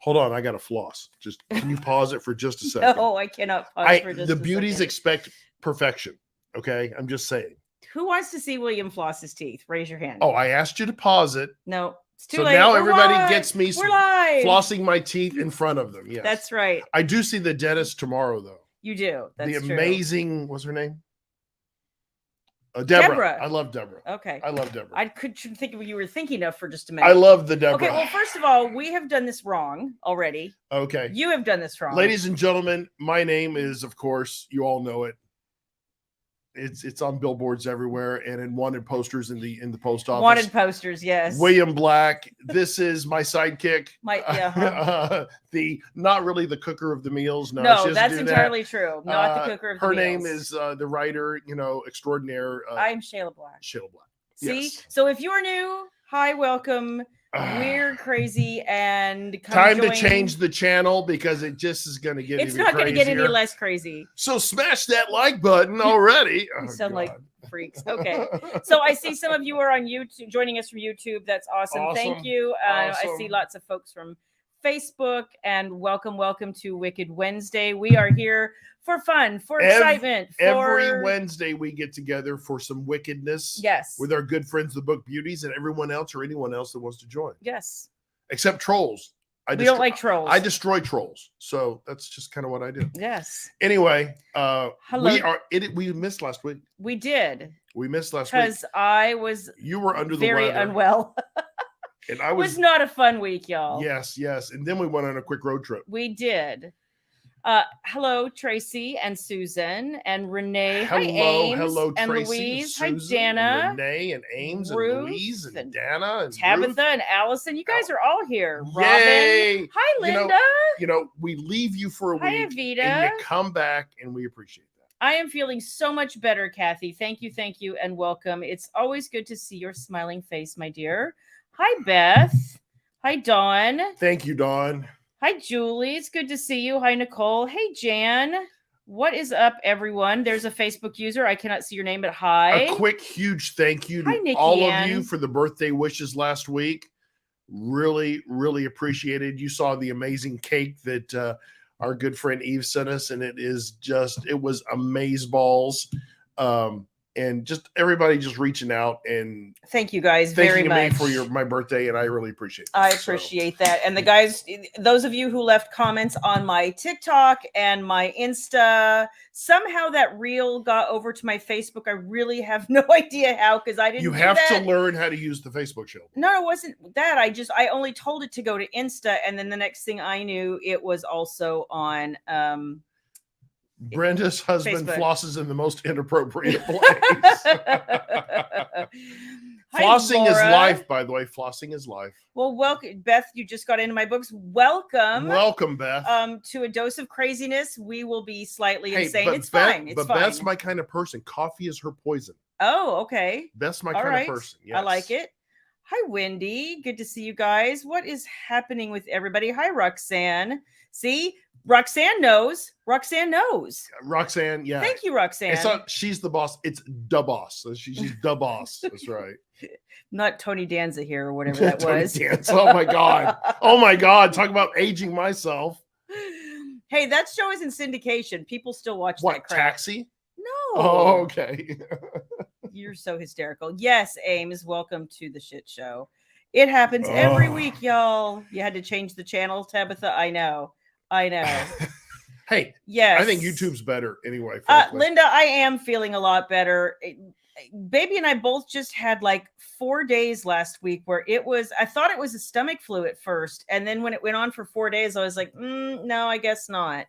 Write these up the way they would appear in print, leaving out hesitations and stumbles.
Hold on, I got to floss. Just can you pause it for just a second? No, I cannot pause for just the a beauties second. expect perfection. Okay, I'm just saying. Who wants to see William floss his teeth? Raise your hand. Oh, I asked you to pause it. No, it's too So late. now We're everybody live. gets me We're live. flossing my teeth in front of them. Yes, That's right. I do see the dentist tomorrow, though. You do. That's the true. amazing, what's her name? Deborah. Deborah. I love Deborah. Okay. I love Deborah. I couldn't think of what you were thinking of for just a minute. I love the Deborah. Okay, well, first of all, we have done this wrong already. Okay. You have done this wrong. Ladies and gentlemen, my name is, of course, you all know it. It's on billboards everywhere and in wanted posters in the post office. Wanted posters, yes. William Black. This is my sidekick. The not really the cooker of the meals. No, that's entirely true. Not the cooker of the meals. Her name is the writer, extraordinaire. I'm Shayla Black. Shayla Black. See, yes. So if you are new, hi, welcome. We're crazy and time to change the channel because it just is going to get. It's not going to get any less crazy. So smash that like button already. You sound like freaks. Okay, so I see some of you are on YouTube, joining us from YouTube. That's awesome. Thank you. I see lots of folks from Facebook, and welcome to Wicked Wednesday. We are here for fun, for excitement. Every Wednesday we get together for some wickedness. Yes. With our good friends, the Book Beauties, and everyone else or anyone else that wants to join. Yes. Except trolls. We don't like trolls. I destroy trolls. So that's just kind of what I do. Yes. Anyway, hello. We missed last week. We did. We missed last week. Because I was you were under the very weather. Unwell. And I was not a fun week, y'all. Yes. And then we went on a quick road trip. We did. Hello, Tracy and Susan and Renee. Hello, hi, Ames hello, and Tracy, Louise. and Susan, hi, Dana. And Renee and Ames Ruth, and Louise and Dana and Tabitha Ruth. and Allison. You guys are all here. Yay. Robin. Hi, Linda. We leave you for a hi, week Avita. and you come back, and we appreciate that. I am feeling so much better, Kathy. Thank you, and welcome. It's always good to see your smiling face, my dear. Hi, Beth. Hi, Dawn. Thank you, Dawn. Hi, Julie. It's good to see you. Hi, Nicole. Hey, Jan. What is up, everyone? There's a Facebook user. I cannot see your name, but hi. A quick, huge thank you to Nikki all Ann. of you for the birthday wishes last week. Really, really appreciated. You saw the amazing cake that our good friend Eve sent us, and it was amazeballs. And just everybody just reaching out and thank you guys very much for my birthday, and I really appreciate that. I appreciate that. And the guys, those of you who left comments on my TikTok and my Insta, somehow that reel got over to my Facebook. I really have no idea how, because I didn't. You have to learn how to use the Facebook show. No, it wasn't that. I only told it to go to Insta, and then the next thing I knew, it was also on Brenda's husband Facebook. Flosses in the most inappropriate place. Flossing is life, by the way. Flossing is life. Well, welcome, Beth. You just got into my books. Welcome, Beth. To a dose of craziness. We will be slightly insane. It's fine. It's fine. Beth's my kind of person. Coffee is her poison. Oh, okay. Beth's my kind of person. Yes. I like it. Hi, Wendy. Good to see you guys. What is happening with everybody? Hi, Roxanne. See, Roxanne knows. Roxanne, yeah. Thank you, Roxanne. It's not she's the boss. It's the boss. She's the boss. That's right. Not Tony Danza here or whatever that was. Danza. Oh my God. Oh my God. Talk about aging myself. Hey, that show is in syndication. People still watch that crap. Taxi? No. Oh, okay. You're so hysterical. Yes, Ames, welcome to the shit show. It happens every week, y'all. You had to change the channel, Tabitha. I know. Hey, yes. I think YouTube's better anyway. Linda, I am feeling a lot better. Baby and I both just had like 4 days last week where I thought it was a stomach flu at first. And then when it went on for 4 days, I was like, no, I guess not.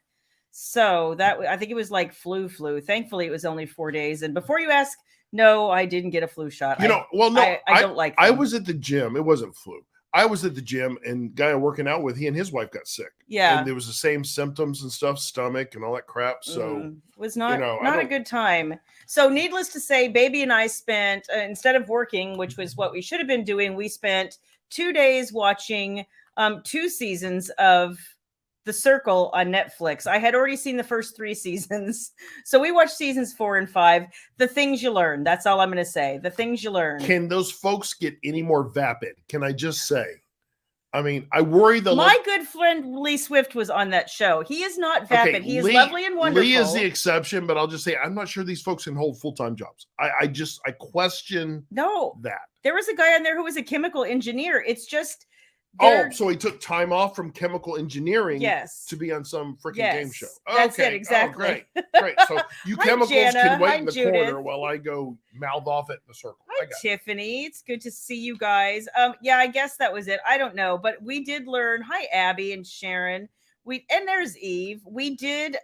So I think it was like flu. Thankfully, it was only 4 days. And before you ask, no, I didn't get a flu shot. I don't like them. I was at the gym. It wasn't flu. I was at the gym, and guy I'm working out with, he and his wife got sick. Yeah. And there was the same symptoms and stuff, stomach and all that crap. So it was not a good time. So needless to say, baby and I spent, instead of working, which was what we should have been doing, we spent 2 days watching 2 seasons of The Circle on Netflix. I had already seen the first 3 seasons. So we watched seasons 4 and 5. The things you learn. That's all I'm going to say. The things you learn. Can those folks get any more vapid? Can I just say? I mean, I worry My good friend Lee Swift was on that show. He is not vapid. Okay, he is Lee, lovely and wonderful. Lee is the exception, but I'll just say I'm not sure these folks can hold full-time jobs. I question that. There was a guy on there who was a chemical engineer. It's just so he took time off from chemical engineering to be on some freaking game show. That's it, exactly. Great. So you chemicals can wait in the corner while I go mouth off it in the circle. Hi, Tiffany. It's good to see you guys. Yeah, I guess that was it. I don't know, but we did learn. Hi, Abby and Sharon. And there's Eve. We did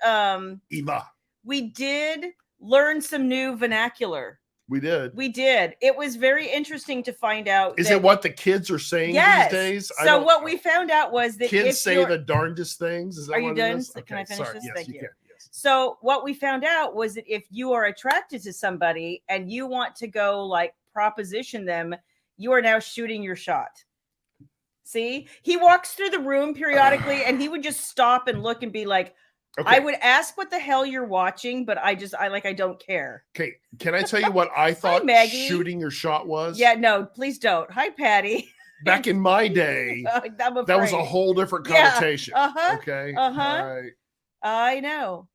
Eva. We did learn some new vernacular. We did. It was very interesting to find out. Is it what the kids are saying these days? So what we found out was that kids say the darndest things. Is that are you done? Okay. Can I finish this? Yes, Thank you. Can. Yes. So what we found out was that if you are attracted to somebody and you want to go like proposition them, you are now shooting your shot. See, he walks through the room periodically and he would just stop and look and be like, I would ask what the hell you're watching, but I don't care. Okay. Can I tell you what I thought shooting your shot was? Yeah, no, please don't. Hi, Patty. Back in my day, that was a whole different connotation. Okay. All right. I know.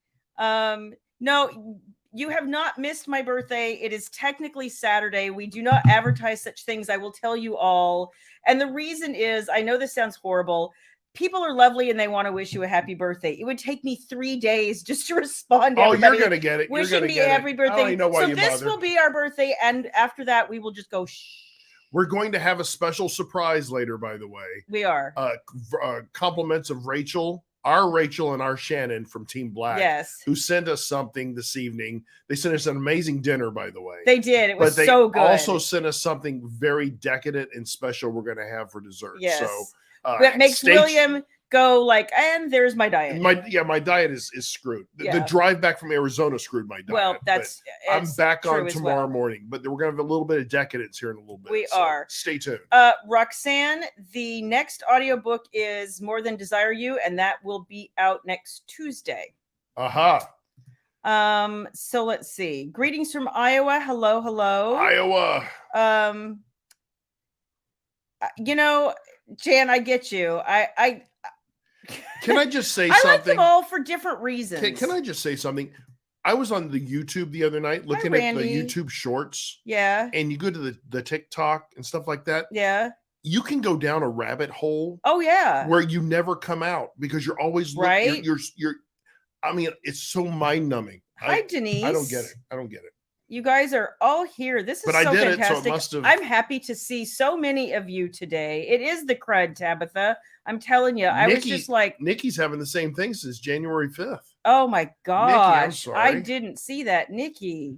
No, you have not missed my birthday. It is technically Saturday. We do not advertise such things. I will tell you all. And the reason is, I know this sounds horrible. People are lovely and they want to wish you a happy birthday. It would take me 3 days just to respond to everybody. You're going to get it. Wishing me a happy birthday. I don't know why so this will be our birthday. And after that, we will just go shh. We're going to have a special surprise later, by the way. We are. Compliments of Rachel, and our Shannon from Team Black. Yes. Who sent us something this evening. They sent us an amazing dinner, by the way. They did. It was so good. They also sent us something very decadent and special we're going to have for dessert. Yes. So that makes William go like, and there's my diet. My diet is screwed. The drive back from Arizona screwed my diet. Well, I'm back on tomorrow morning, but we're gonna have a little bit of decadence here in a little bit. We are. Stay tuned. Roxanne, the next audiobook is More Than Desire You, and that will be out next Tuesday. So let's see. Greetings from Iowa. Hello. Iowa. Jan, I get you. Can I just say something? I like them all for different reasons. Can I just say something? I was on the YouTube the other night looking at the YouTube shorts. Yeah. And you go to the TikTok and stuff like that. Yeah. You can go down a rabbit hole. Oh yeah. Where you never come out because you're always right. You're I mean, it's so mind numbing. Hi, Denise. I don't get it. You guys are all here. This is so fantastic. I'm happy to see so many of you today. It is the crud, Tabitha. I'm telling you, I was just like, Nikki's having the same thing since January 5th. Oh my gosh. Nikki, I'm sorry. I didn't see that, Nikki.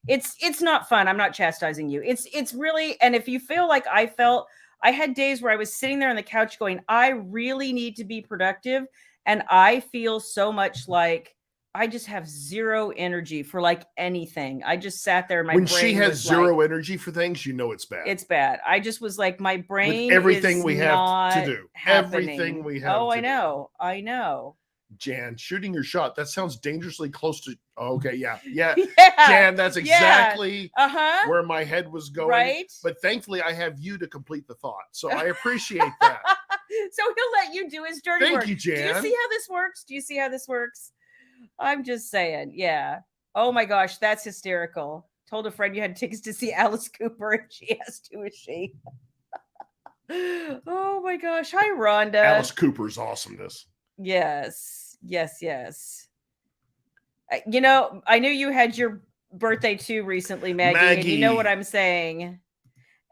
It's not fun. I'm not chastising you. It's really, and if you feel like I had days where I was sitting there on the couch going, I really need to be productive. And I feel so much like I just have zero energy for like anything. I just sat there. When she has zero energy for things, you know it's bad. It's bad. I just was like, my brain. With everything we have to do. Happening. Everything we have. Oh, I know. I know. Jan, shooting your shot. That sounds dangerously close to. Oh, okay, yeah. Jan, that's exactly where my head was going. Right. But thankfully, I have you to complete the thought, so I appreciate that. So he'll let you do his dirty work. Thank you, Jan. Do you see how this works? I'm just saying, yeah. Oh my gosh, that's hysterical. Told a friend you had tickets to see Alice Cooper, and she asked, "Who is she?" Oh my gosh. Hi, Rhonda. Alice Cooper's awesomeness. Yes. I knew you had your birthday too recently, Maggie. And you know what I'm saying.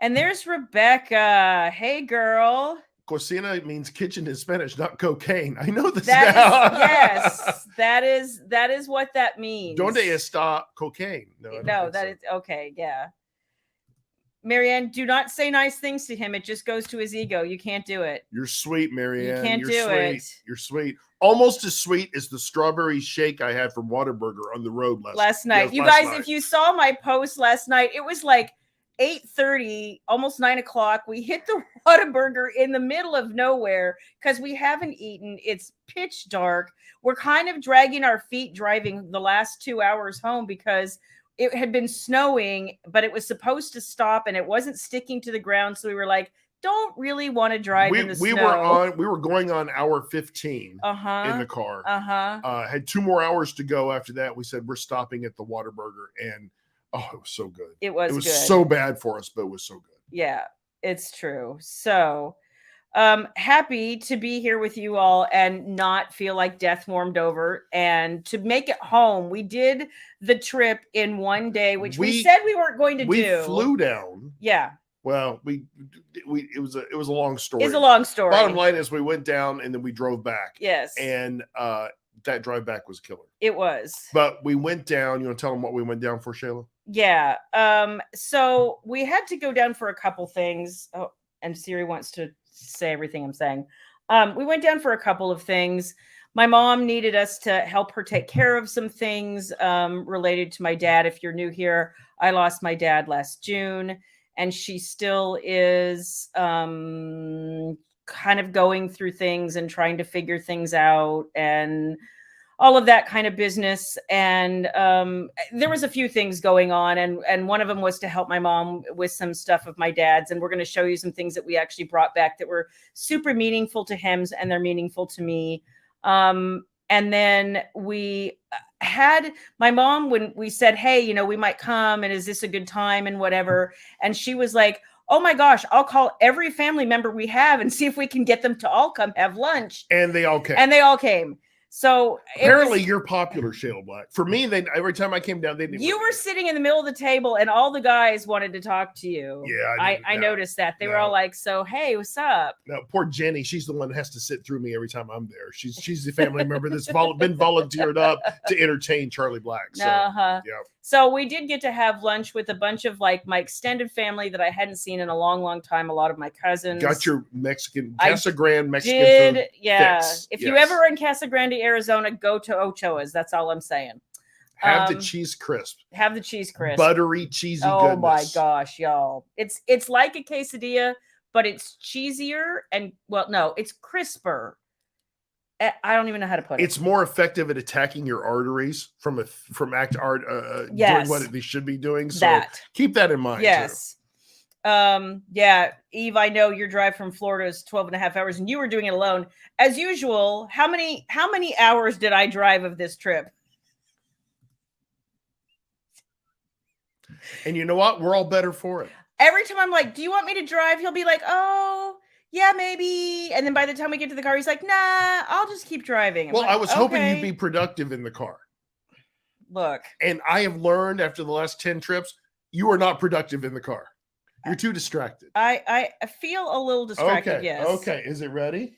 And there's Rebecca. Hey, girl. Cocina means kitchen in Spanish, not cocaine. I know this now. Yes, that is what that means. Donde está cocaine? No, that is okay. Yeah. Marianne, do not say nice things to him. It just goes to his ego. You can't do it. You're sweet, Marianne. You can't do it. You're sweet. Almost as sweet as the strawberry shake I had from Whataburger on the road last night. You guys, if you saw my post last night, it was like 8:30, almost 9 o'clock. We hit the Whataburger in the middle of nowhere because we haven't eaten. It's pitch dark. We're kind of dragging our feet driving the last 2 hours home because it had been snowing, but it was supposed to stop and it wasn't sticking to the ground. So we were like, don't really want to drive in the we snow. we were going on hour 15 in the car. Had 2 more hours to go after that. We said we're stopping at the Whataburger, and oh, it was so good. It was good. So bad for us, but it was so good. Yeah, it's true. So happy to be here with you all and not feel like death warmed over and to make it home. We did the trip in one day, which we said we weren't going to do. We flew down. Yeah. Well, it was a long story. It's a long story. Bottom line is we went down and then we drove back. Yes. And that drive back was killer. It was. But we went down. You want to tell them what we went down for, Shayla? Yeah. So we had to go down for a couple things. Oh, and Siri wants to say everything I'm saying. We went down for a couple of things. My mom needed us to help her take care of some things related to my dad. If you're new here, I lost my dad last June, and she still is kind of going through things and trying to figure things out and all of that kind of business. And there was a few things going on. And one of them was to help my mom with some stuff of my dad's. And we're going to show you some things that we actually brought back that were super meaningful to him, and they're meaningful to me. And then we had my mom, when we said, hey, you know, we might come, and is this a good time and whatever. And she was like, oh my gosh, I'll call every family member we have and see if we can get them to all come have lunch. And they all came. So apparently you're popular, Shayla Black. For me, every time I came down, they didn't. You were sitting in the middle of the table, and all the guys wanted to talk to you. Yeah, I noticed that. They were all like, "So, hey, what's up?" No, poor Jenny. She's the one that has to sit through me every time I'm there. She's the family member that's been volunteered up to entertain Charlie Black. So, yeah. So we did get to have lunch with a bunch of like my extended family that I hadn't seen in a long, long time. A lot of my cousins. Got your Casa Grande Mexican food. Yeah. Fix. If you ever are in Casa Grande, Arizona, go to Ochoa's. That's all I'm saying. Have the cheese crisp. Have the cheese crisp. Buttery, cheesy goodness. Oh my gosh, y'all. It's like a quesadilla, but it's cheesier and it's crisper. I don't even know how to put it. It's more effective at attacking your arteries doing what they should be doing. So keep that in mind. Yes. Too. Yeah, Eve, I know your drive from Florida is 12 and a half hours and you were doing it alone. As usual, how many hours did I drive of this trip? And you know what? We're all better for it. Every time I'm like, do you want me to drive? He'll be like, oh, yeah, maybe. And then by the time we get to the car, he's like, nah, I'll just keep driving. I'm I was hoping you'd be productive in the car. Look. And I have learned after the last 10 trips, you are not productive in the car. You're too distracted. I feel a little distracted, okay. Yes. Okay. Is it ready?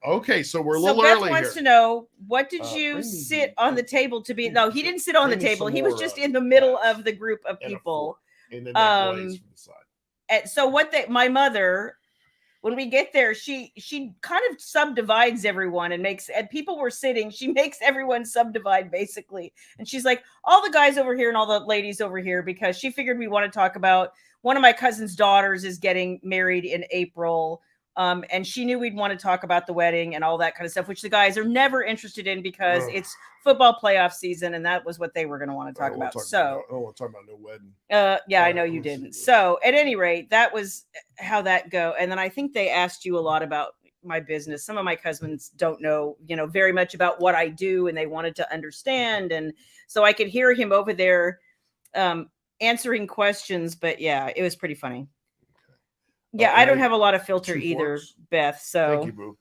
Okay, so we're a little Beth early wants here. to know, what did you sit on the table to be? No, he didn't sit on the table. He was just in the middle of the group of people. And then that glaze from the side. And so my mother, when we get there, she kind of subdivides everyone and people were sitting. She makes everyone subdivide basically. And she's like, all the guys over here and all the ladies over here, because she figured we want to talk about one of my cousin's daughters is getting married in April. And she knew we'd want to talk about the wedding and all that kind of stuff, which the guys are never interested in because it's football playoff season. And that was what they were going to want to talk about. I don't want to talk about no wedding. Yeah, I know you didn't. So at any rate, that was how that go. And then I think they asked you a lot about my business. Some of my cousins don't know, very much about what I do, and they wanted to understand. And so I could hear him over there answering questions, but yeah, it was pretty funny. Yeah, I don't have a lot of filter either, Beth. So thank you, boo.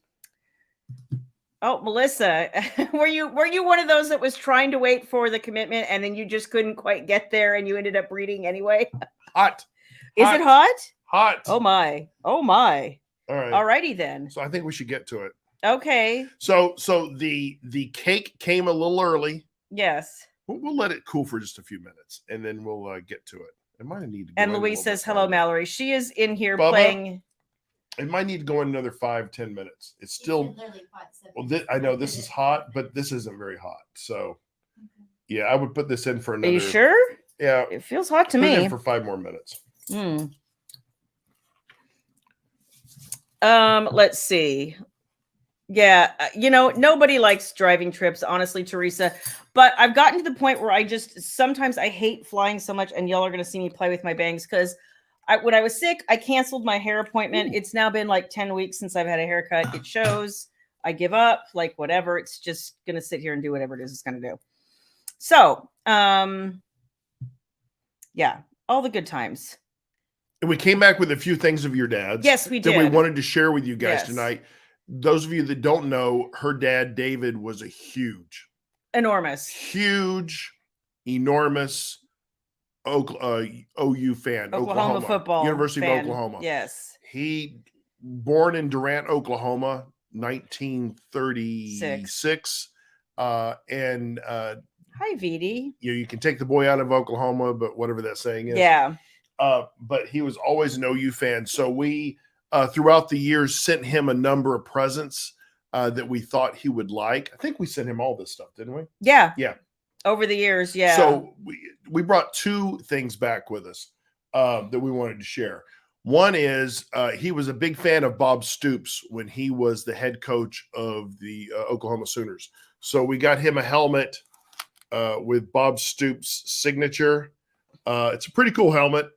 Oh, Melissa, were you one of those that was trying to wait for the commitment and then you just couldn't quite get there and you ended up reading anyway? Hot. Is it hot? Hot. Oh my. All right. Alrighty then. So I think we should get to it. Okay. So the cake came a little early. Yes. We'll let it cool for just a few minutes and then we'll get to it. It might need to go. And Louise says, hello, Mallory. She is in here playing. It might need to go in another 5-10 minutes. It's still I know this is hot, but this isn't very hot. So yeah, I would put this in for another. Are you sure? Yeah. It feels hot to me. Put it in for 5 more minutes. Let's see. Yeah, nobody likes driving trips, honestly, Teresa. But I've gotten to the point where sometimes I hate flying so much, and y'all are going to see me play with my bangs because when I was sick, I canceled my hair appointment. It's now been like 10 weeks since I've had a haircut. It shows. I give up, like whatever. It's just going to sit here and do whatever it is it's going to do. So, yeah, all the good times. And we came back with a few things of your dad's. Yes, we did. That we wanted to share with you guys Yes. tonight. Those of you that don't know, her dad, David, was a huge, enormous OU fan. Oklahoma football. University fan. of Oklahoma. Yes. He born in Durant, Oklahoma, 1936. And hi, VD. You can take the boy out of Oklahoma, but whatever that saying is. Yeah. But he was always an OU fan. So we, throughout the years, sent him a number of presents that we thought he would like. I think we sent him all this stuff, didn't we? Yeah. Yeah. Over the years, yeah. So we brought two things back with us that we wanted to share. One is he was a big fan of Bob Stoops when he was the head coach of the Oklahoma Sooners. So we got him a helmet with Bob Stoops' signature. It's a pretty cool helmet,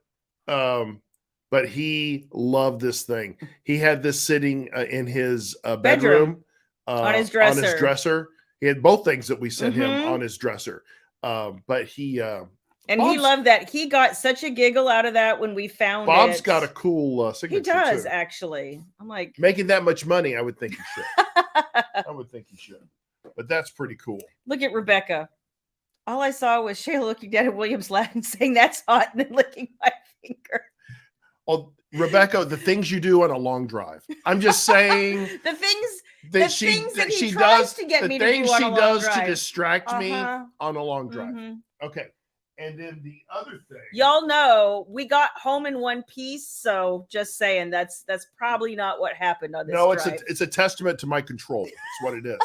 but he loved this thing. He had this sitting in his bedroom on his dresser. He had both things that we sent him on his dresser. But he and he loved that. He got such a giggle out of that when we found Bob's it. got a cool signature. He does, too. Actually. I'm like, making that much money, I would think he should. I would think he should. But that's pretty cool. Look at Rebecca. All I saw was Shayla looking down at William's lap and saying, "That's hot," and then licking my finger. Well, Rebecca, the things you do on a long drive. I'm just saying the things that she she tries does to get the me to things do on she a long does drive. to distract me on a long drive. Okay. And then the other thing, y'all know we got home in one piece, so just saying that's probably not what happened on this drive. It's a testament to my control. That's what it is.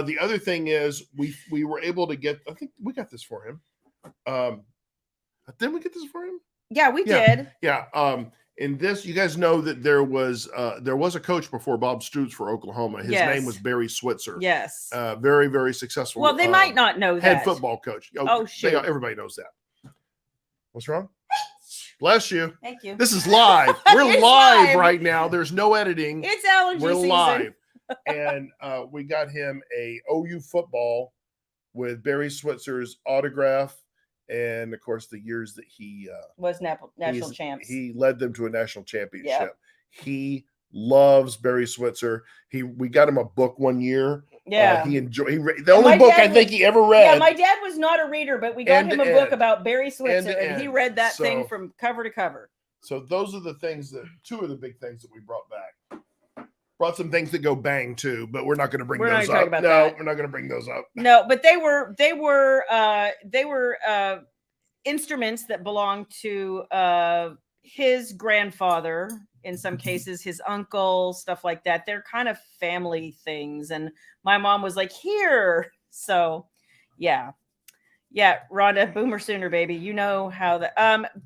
The other thing is we were able to get, I think we got this for him. Didn't we get this for him? Yeah, we did. Yeah. In this, you guys know that there was a coach before Bob Stoops for Oklahoma. His name was Barry Switzer. Yes. Very, very successful. Well, they might not know that. Head football coach. Oh, shoot. Everybody knows that. What's wrong? Bless you. Thank you. This is live. We're live right now. There's no editing. It's allergy season. We're live. And we got him a OU football with Barry Switzer's autograph. And of course, the years that he was national champs, he led them to a national championship. Yep. He loves Barry Switzer. We got him a book one year. Yeah, he enjoyed. The only book I think he ever read. Yeah, my dad was not a reader, but we got him a book about Barry Switzer, and he read that thing from cover to cover. So those are the things two of the big things that we brought back. Brought some things that go bang too, but we're not going to bring those up. We're not going to bring those up. No, but they were instruments that belonged to his grandfather. In some cases, his uncle, stuff like that. They're kind of family things, and my mom was like, "Here." So, yeah. Yeah, Rhonda, boomer sooner, baby. You know how the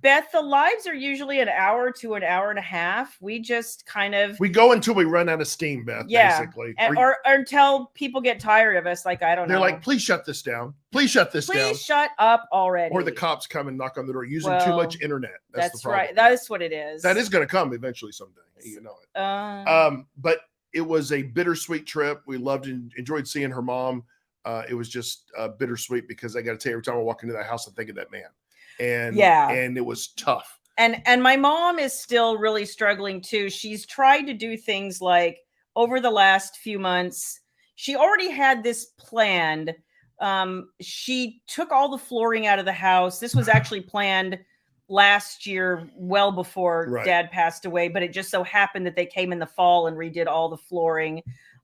Beth, the lives are usually an hour to an hour and a half. We just kind of go until we run out of steam, Beth. Yeah, basically, or until people get tired of us. Like I don't know. They're like, please shut this down. Please shut this down. Please shut up already. Or the cops come and knock on the door using too much internet. That's right. That's what it is. That is going to come eventually someday. You know it. But it was a bittersweet trip. We loved and enjoyed seeing her mom. It was just bittersweet because I got to tell you, every time I walk into that house, I think of that man, and it was tough. And my mom is still really struggling too. She's tried to do things like over the last few months. She already had this planned. She took all the flooring out of the house. This was actually planned last year, well before Dad passed away, but it just so happened that they came in the fall and redid all the flooring.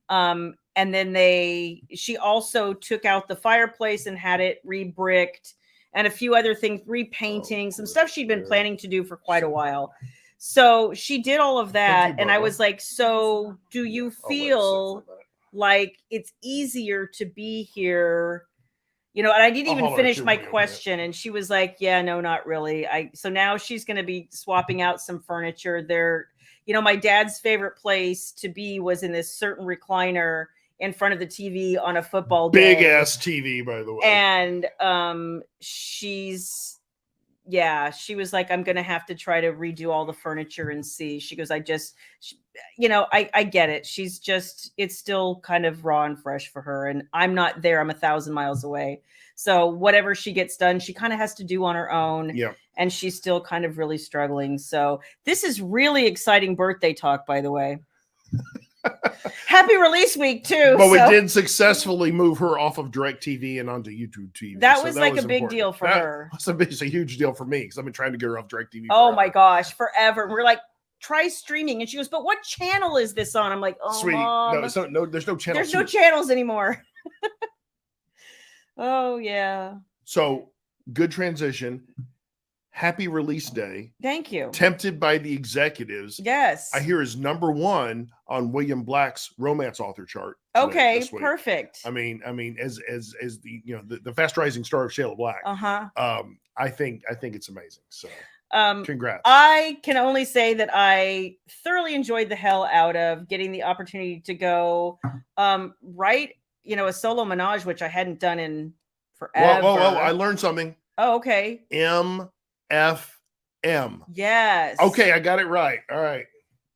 And then she also took out the fireplace and had it re-bricked and a few other things, repainting, some stuff she'd been planning to do for quite a while. So she did all of that. And I was like, so do you feel like it's easier to be here? You know, and I didn't even finish my question. And she was like, yeah, no, not really. So now she's going to be swapping out some furniture there. You know, my dad's favorite place to be was in this certain recliner in front of the TV on a football day. Big ass TV, by the way. And she's yeah, she was like, I'm gonna have to try to redo all the furniture and see. She goes, I get it. She's just, it's still kind of raw and fresh for her, and I'm not there. I'm 1,000 miles away. So whatever she gets done, she kind of has to do on her own. Yeah. And she's still kind of really struggling. So this is really exciting birthday talk, by the way. Happy release week too. But we did successfully move her off of DirecTV and onto YouTube TV. That was like a big important. deal for her. It's a huge deal for me because I've been trying to get her off DirecTV. Oh my gosh, forever. We're like, try streaming, and she goes, but what channel is this on? I'm like, oh, sweetie, Mom, there's no channel. There's no channels anymore. Oh yeah. So good transition. Happy release day. Thank you. Tempted by the Executives. Yes. I hear is #1 on William Black's romance author chart. Okay, perfect. I mean, as the the fast rising star of Shayla Black. I think it's amazing. So congrats. I can only say that I thoroughly enjoyed the hell out of getting the opportunity to go write, a solo menage, which I hadn't done in forever. Whoa, I learned something. Oh, okay. MFM. Yes. Okay, I got it right. All right.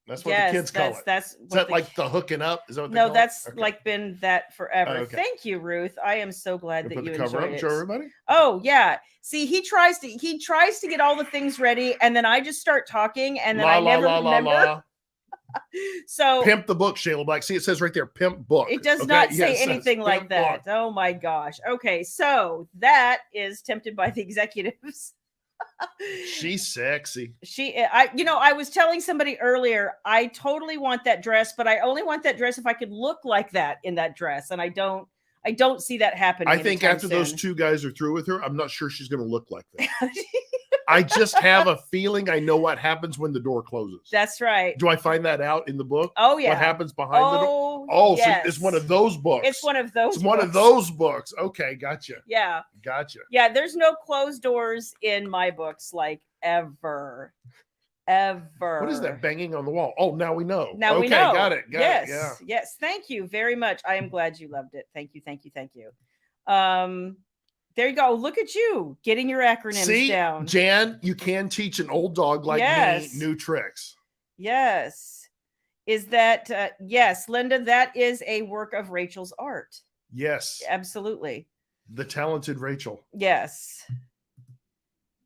That's what the kids call it. Is that like the hooking up? Is that what they no, call that's it? Okay. like been that forever. Okay. Thank you, Ruth. I am so glad that you enjoyed it. Show everybody. Oh yeah. See, he tries to get all the things ready, and then I just start talking, and then I never remember. So pimp the book, Shayla Black. See, it says right there, pimp book. It does not say anything like that. Book. Oh my gosh. Okay, so that is Tempted by the Executives. She's sexy. I was telling somebody earlier, I totally want that dress, but I only want that dress if I could look like that in that dress, and I don't see that happening. I think after those two guys are through with her, I'm not sure she's going to look like that. I just have a feeling I know what happens when the door closes. That's right. Do I find that out in the book? Oh yeah. What happens behind the door? Oh, yes. So it's one of those books. It's one of those. It's one of those books. Okay, gotcha. Yeah. Gotcha. Yeah, there's no closed doors in my books, like ever. What is that banging on the wall? Oh, now we know. Now we know. Got it. Yes. Yeah. Yes. Thank you very much. I am glad you loved it. Thank you. There you go. Look at you getting your acronyms down. Jan, you can teach an old dog like me new tricks. Yes. Is that yes, Linda, that is a work of Rachel's art. Yes. Absolutely. The talented Rachel. Yes.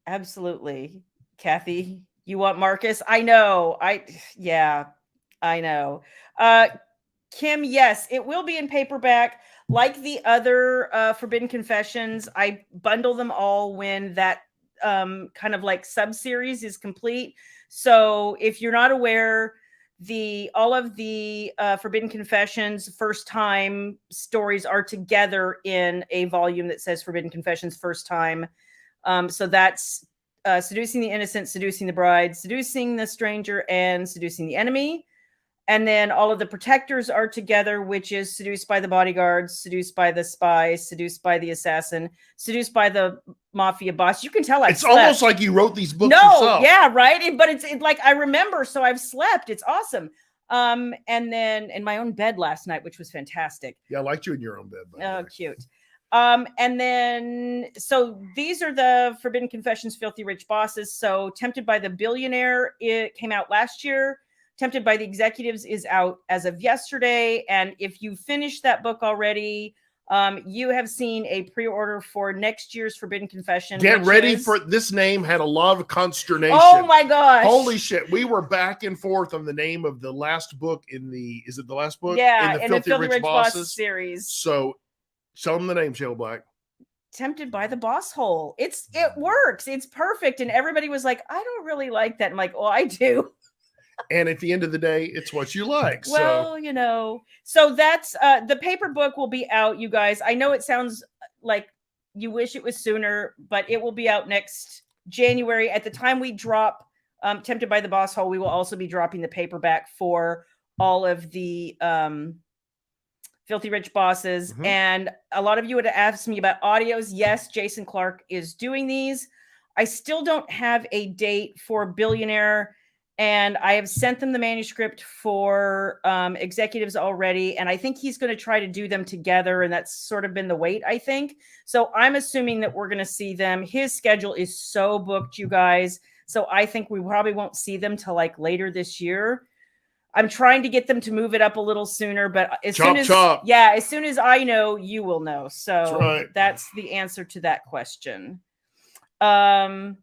Absolutely. Kathy, you want Marcus? I know. I know. Kim, yes, it will be in paperback. Like the other Forbidden Confessions, I bundle them all when that kind of like sub-series is complete. So if you're not aware, all of the Forbidden Confessions first time stories are together in a volume that says Forbidden Confessions First Time. So that's Seducing the Innocent, Seducing the Bride, Seducing the Stranger, and Seducing the Enemy. And then all of the Protectors are together, which is Seduced by the Bodyguard, Seduced by the Spy, Seduced by the Assassin, Seduced by the Mafia Boss. You can tell it's almost like you wrote these books yourself. Yeah, right. But it's like I remember, so I've slept. It's awesome. And then in my own bed last night, which was fantastic. Yeah, I liked you in your own bed. Oh, cute. And then so these are the Forbidden Confessions, Filthy Rich Bosses. So Tempted by the Billionaire, it came out last year. Tempted by the Executives is out as of yesterday. And if you finished that book already, you have seen a pre-order for next year's Forbidden Confession. Get ready for this. Name had a lot of consternation. Oh my gosh. Holy shit. We were back and forth on the name of the last book is it the last book? Yeah, in the Filthy Rich Bosses series. So tell them the name, Shayla Black. Tempted by the Boss Hole. It works. It's perfect. And everybody was like, I don't really like that. I'm like, I do. And at the end of the day, it's what you like. Well, so that's the paper book will be out, you guys. I know it sounds like you wish it was sooner, but it will be out next January. At the time we drop Tempted by the Boss Hole, we will also be dropping the paperback for all of the Filthy Rich Bosses. Mm-hmm. And a lot of you would ask me about audios. Yes, Jason Clark is doing these. I still don't have a date for Billionaire. And I have sent them the manuscript for executives already. And I think he's going to try to do them together. And that's sort of been the wait, I think. So I'm assuming that we're going to see them. His schedule is so booked, you guys. So I think we probably won't see them till like later this year. I'm trying to get them to move it up a little sooner, but as soon as I know, you will know. So that's the answer to that question. Thank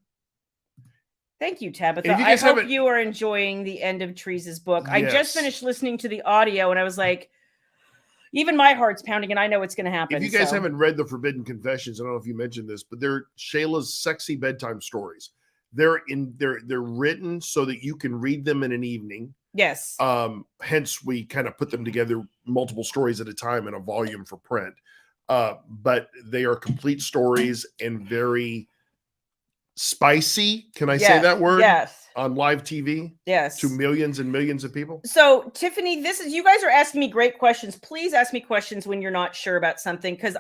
you, Tabitha. I hope you are enjoying the end of Trees' book. Yes. I just finished listening to the audio and I was like, even my heart's pounding and I know it's going to happen. If you guys haven't read The Forbidden Confessions, I don't know if you mentioned this, but they're Shayla's sexy bedtime stories. They're written so that you can read them in an evening. Yes. Hence we kind of put them together, multiple stories at a time in a volume for print. But they are complete stories and very spicy. Can I say that word? Yes. On live TV? Yes. To millions and millions of people. So Tiffany, you guys are asking me great questions. Please ask me questions when you're not sure about something, because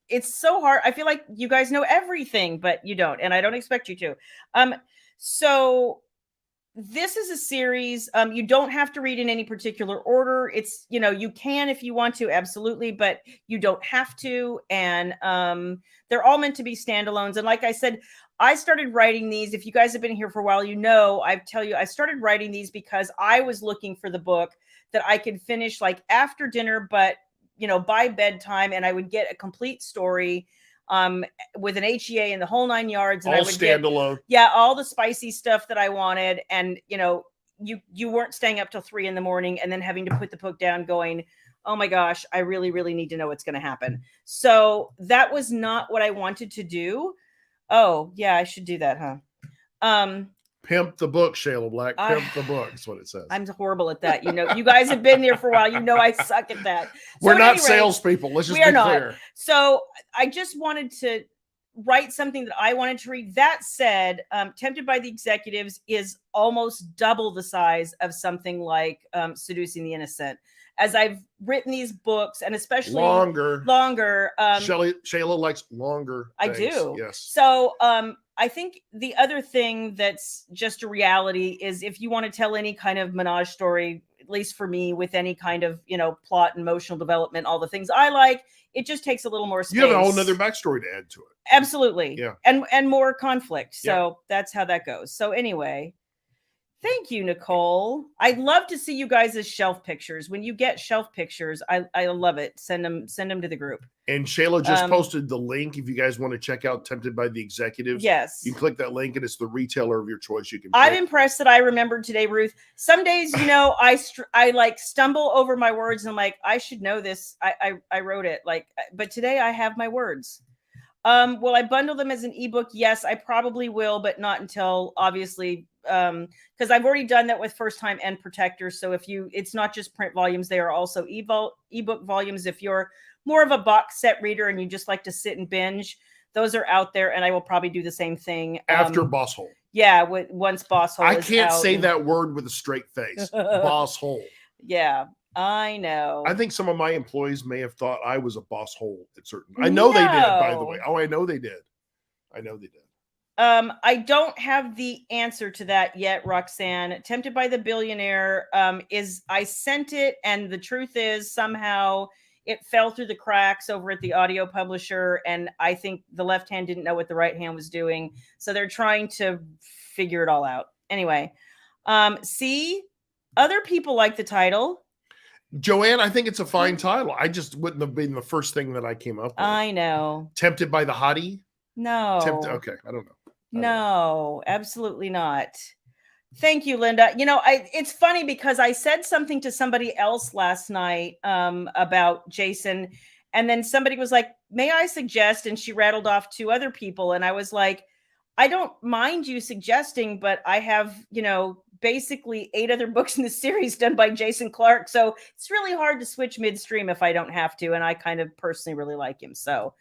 it's so hard. I feel like you guys know everything, but you don't, and I don't expect you to. So this is a series. You don't have to read in any particular order. It's, you can if you want to, absolutely, but you don't have to. And they're all meant to be standalones. And like I said, I started writing these. If you guys have been here for a while, I started writing these because I was looking for the book that I could finish like after dinner, but by bedtime, and I would get a complete story with an HEA and the whole 9 yards, and all I would standalone. All the spicy stuff that I wanted. And you weren't staying up till 3 a.m. and then having to put the book down going, oh my gosh, I really, really need to know what's going to happen. So that was not what I wanted to do. Oh yeah, I should do that, huh? Pimp the book, Shayla Black. Pimp the book. That's what it says. I'm horrible at that. You guys have been there for a while. I suck at that. We're not salespeople. Let's just be clear. So I just wanted to write something that I wanted to read. That said, Tempted by the Executives is almost double the size of something like Seducing the Innocent. As I've written these books, and especially longer. Shayla likes longer. I do. Yes. So I think the other thing that's just a reality is if you want to tell any kind of menage story, at least for me, with any kind of plot, emotional development, all the things I like, it just takes a little more space. You have a whole nother backstory to add to it. Absolutely. Yeah. And more conflict. So that's how that goes. So anyway. Thank you, Nicole. I'd love to see you guys' shelf pictures. When you get shelf pictures, I love it. Send them to the group. And Shayla just posted the link. If you guys want to check out Tempted by the Executives, yes, you click that link and it's the retailer of your choice. You can. I'm impressed that I remembered today, Ruth. Some days, I like stumble over my words and I'm like, I should know this. I wrote it but today I have my words. Will I bundle them as an ebook? Yes, I probably will, but not until obviously because I've already done that with First Time and Protector. So it's not just print volumes, they are also ebook volumes. If you're more of a box set reader and you just like to sit and binge, those are out there, and I will probably do the same thing after Boss Hole. Yeah, once Boss Hole. I can't say that word with a straight face. Boss Hole. Yeah. I know. I think some of my employees may have thought I was a boss hole at certain. I know they did, by the way. Oh, I know they did. I don't have the answer to that yet, Roxanne. Tempted by the Billionaire I sent it, and the truth is somehow it fell through the cracks over at the audio publisher, and I think the left hand didn't know what the right hand was doing, so they're trying to figure it all out. Anyway, see, other people like the title. Joanne, I think it's a fine title. I just wouldn't have been the first thing that I came up with. I know. Tempted by the Hottie? No. Okay, I don't know. No, absolutely not. Thank you, Linda. It's funny because I said something to somebody else last night about Jason, and then somebody was like, may I suggest? And she rattled off 2 other people. And I was like, I don't mind you suggesting, but I have, basically 8 other books in the series done by Jason Clark. So it's really hard to switch midstream if I don't have to. And I kind of personally really like him. So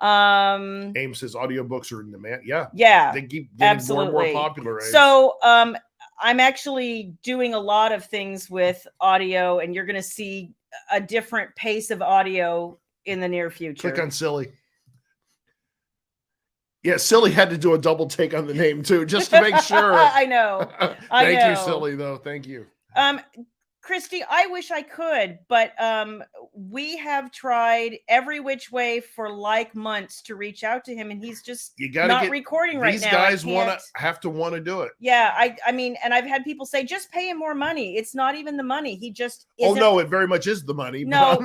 Ames says audiobooks are in demand. Yeah. They keep getting more and more popular. Ames. So I'm actually doing a lot of things with audio, and you're going to see a different pace of audio in the near future. Click on silly. Yeah, Silly had to do a double take on the name too, just to make sure. I know. Thank you, know. Silly, though. Thank you. Christy, I wish I could, but we have tried every which way for like months to reach out to him, and he's just not recording right now. These guys have to do it. Yeah, I mean, and I've had people say, just pay him more money. It's not even the money. He just isn't. Oh no, it very much is the money. No,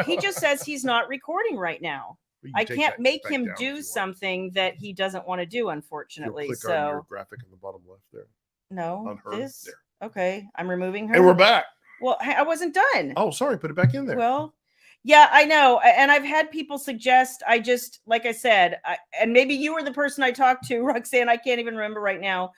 he just says he's not recording right now. I can't make him do something that he doesn't want to do, unfortunately. Click on your graphic in the bottom left there. No, on her. this. There. Okay, I'm removing her. And we're back. Well, I wasn't done. Oh, sorry. Put it back in there. Well, yeah, I know. And I've had people suggest, like I said, and maybe you were the person I talked to, Roxanne. I can't even remember right now.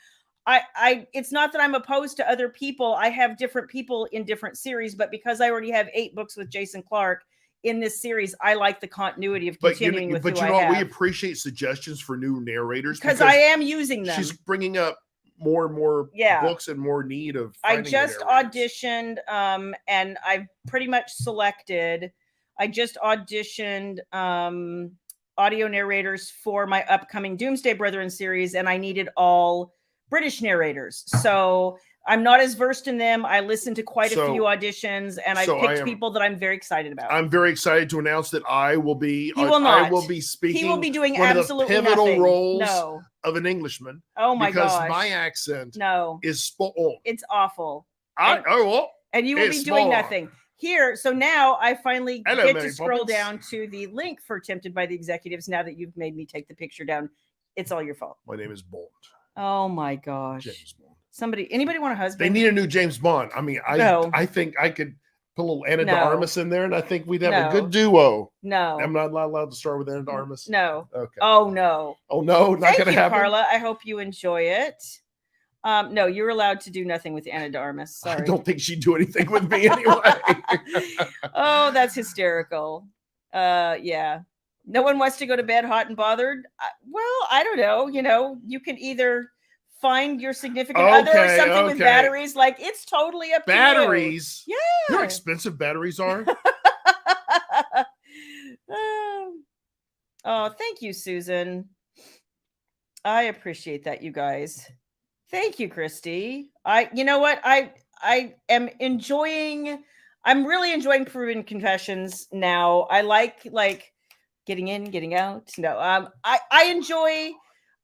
It's not that I'm opposed to other people. I have different people in different series, but because I already have 8 books with Jason Clark in this series, I like the continuity of continuing with who I have. But you know what? We appreciate suggestions for new narrators. Because I am using them. She's bringing up more and more books and more need of I just auditioned and I've pretty much selected. I just auditioned audio narrators for my upcoming Doomsday Brethren series, and I needed all British narrators. So I'm not as versed in them. I listened to quite a few auditions, and I picked people that I'm very excited about. I'm very excited to announce that I will be. He will not. I will be speaking. He will be doing one absolutely of the pivotal nothing. roles of an Englishman. Oh my gosh! Because my accent is spot on. It's awful. And you will be doing nothing here. So now I finally get to scroll down to the link for Tempted by the Executives. Now that you've made me take the picture down, it's all your fault. My name is Bond. Oh my gosh! James Bond. Anybody want a husband? They need a new James Bond. I mean, I think I could put a little Anna de Armas in there, and I think we'd have a good duo. No, I'm not allowed to start with Anna de Armas. No. Okay. Oh no. Oh no, not going to happen. Carla, I hope you enjoy it. No, you're allowed to do nothing with Anna de Armas. Sorry. I don't think she'd do anything with me anyway. Oh, that's hysterical. Yeah. No one wants to go to bed hot and bothered. Well, I don't know. You know, you can either find your significant other or something with batteries. Like, it's totally up to you. Batteries? Yeah. You know how expensive batteries are? Oh, thank you, Susan. I appreciate that, you guys. Thank you, Christy. You know what? I'm really enjoying Proven Confessions now. I like getting in, getting out. No,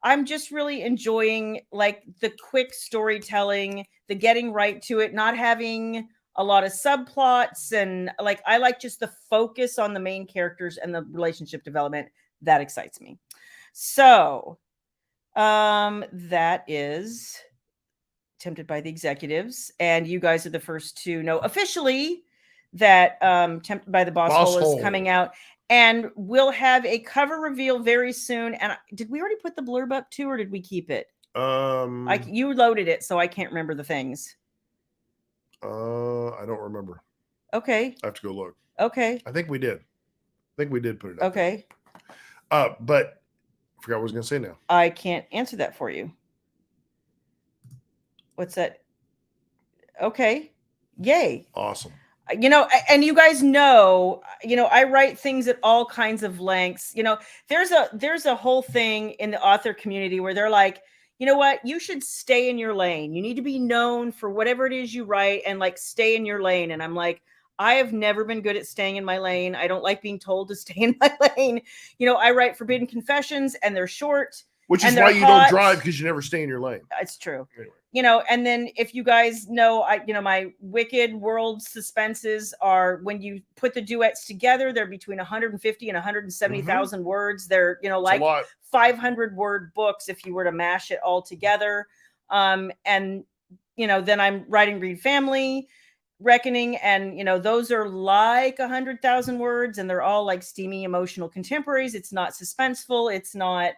I'm just really enjoying like the quick storytelling, the getting right to it, not having a lot of subplots. And like, I like just the focus on the main characters and the relationship development. That excites me. So that is Tempted by the Executives. And you guys are the first to know officially that Tempted by the Boss Hole is coming out. And we'll have a cover reveal very soon. And did we already put the blurb up too, or did we keep it? You loaded it, so I can't remember the things. I don't remember. Okay. I have to go look. Okay. I think we did. put it up. Okay. But I forgot what I was going to say now. I can't answer that for you. What's that? Okay. Yay. Awesome. You know, and you guys know, I write things at all kinds of lengths. There's a whole thing in the author community where they're like, you know what, you should stay in your lane. You need to be known for whatever it is you write and like stay in your lane. And I'm like, I have never been good at staying in my lane. I don't like being told to stay in my lane. I write Forbidden Confessions and they're short. Which is why you don't drive, because you never stay in your lane. It's true. Anyway. And then if you guys know, my Wicked World suspenses are when you put the duets together, they're between 150 and 170,000 words. They're, like 500 word books if you were to mash it all together. And, then I'm writing Read Family, Reckoning, and, those are like 100,000 words, and they're all like steamy, emotional contemporaries. It's not suspenseful. It's not,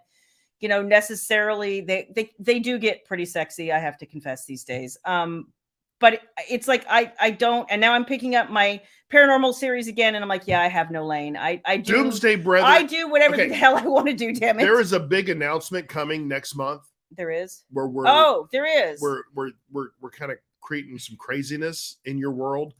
necessarily they do get pretty sexy, I have to confess, these days. But it's like I don't, and now I'm picking up my paranormal series again, and I'm like, yeah, I have no lane. I do Doomsday Brethren. I do whatever the hell I want to do, damn it. There is a big announcement coming next month. There is. Where there is. We're kind of creating some craziness in your world.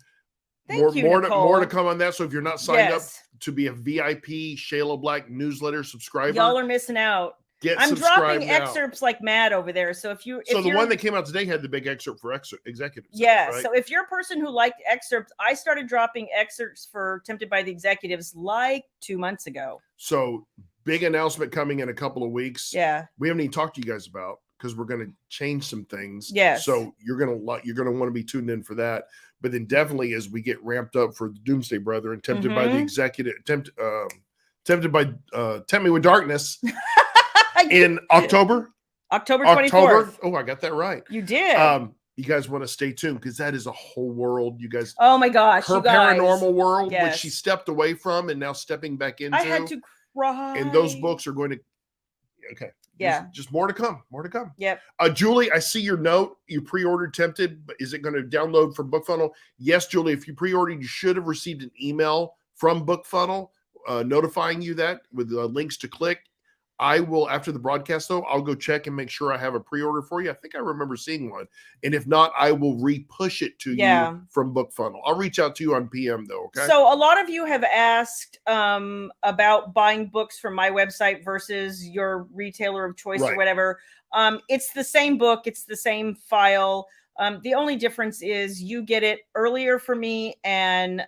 Thank you, more to come on that. So if you're not signed up to be a VIP Shayla Black newsletter subscriber, y'all are missing out. I'm subscribed dropping now. excerpts like mad over there. So if you, So the one that came out today had the big excerpt for executives. Yeah. Right? So if you're a person who liked excerpts, I started dropping excerpts for Tempted by the Executives like 2 months ago. So big announcement coming in a couple of weeks. Yeah. We haven't even talked to you guys about because we're going to change some things. Yes. So you're going to want to be tuned in for that. But then definitely as we get ramped up for the Doomsday Brethren, Tempted by the Executive, Tempted by Tempt Me with Darkness in October. October 24th. Oh, I got that right. You did. You guys want to stay tuned because that is a whole world. You guys. Oh my gosh. Her paranormal world, yes. which she stepped away from and now stepping back into. I had to cry. And those books are going to. Okay. Yeah. Just more to come. More to come. Yep. Julie, I see your note. You pre-ordered Tempted, but is it going to download from BookFunnel? Yes, Julie. If you pre-ordered, you should have received an email from BookFunnel notifying you that with links to click. I will, after the broadcast though, I'll go check and make sure I have a pre-order for you. I think I remember seeing one. And if not, I will re-push it to you from BookFunnel. I'll reach out to you on PM though, okay? So a lot of you have asked about buying books from my website versus your retailer of choice or whatever. It's the same book. It's the same file. The only difference is you get it earlier for me, and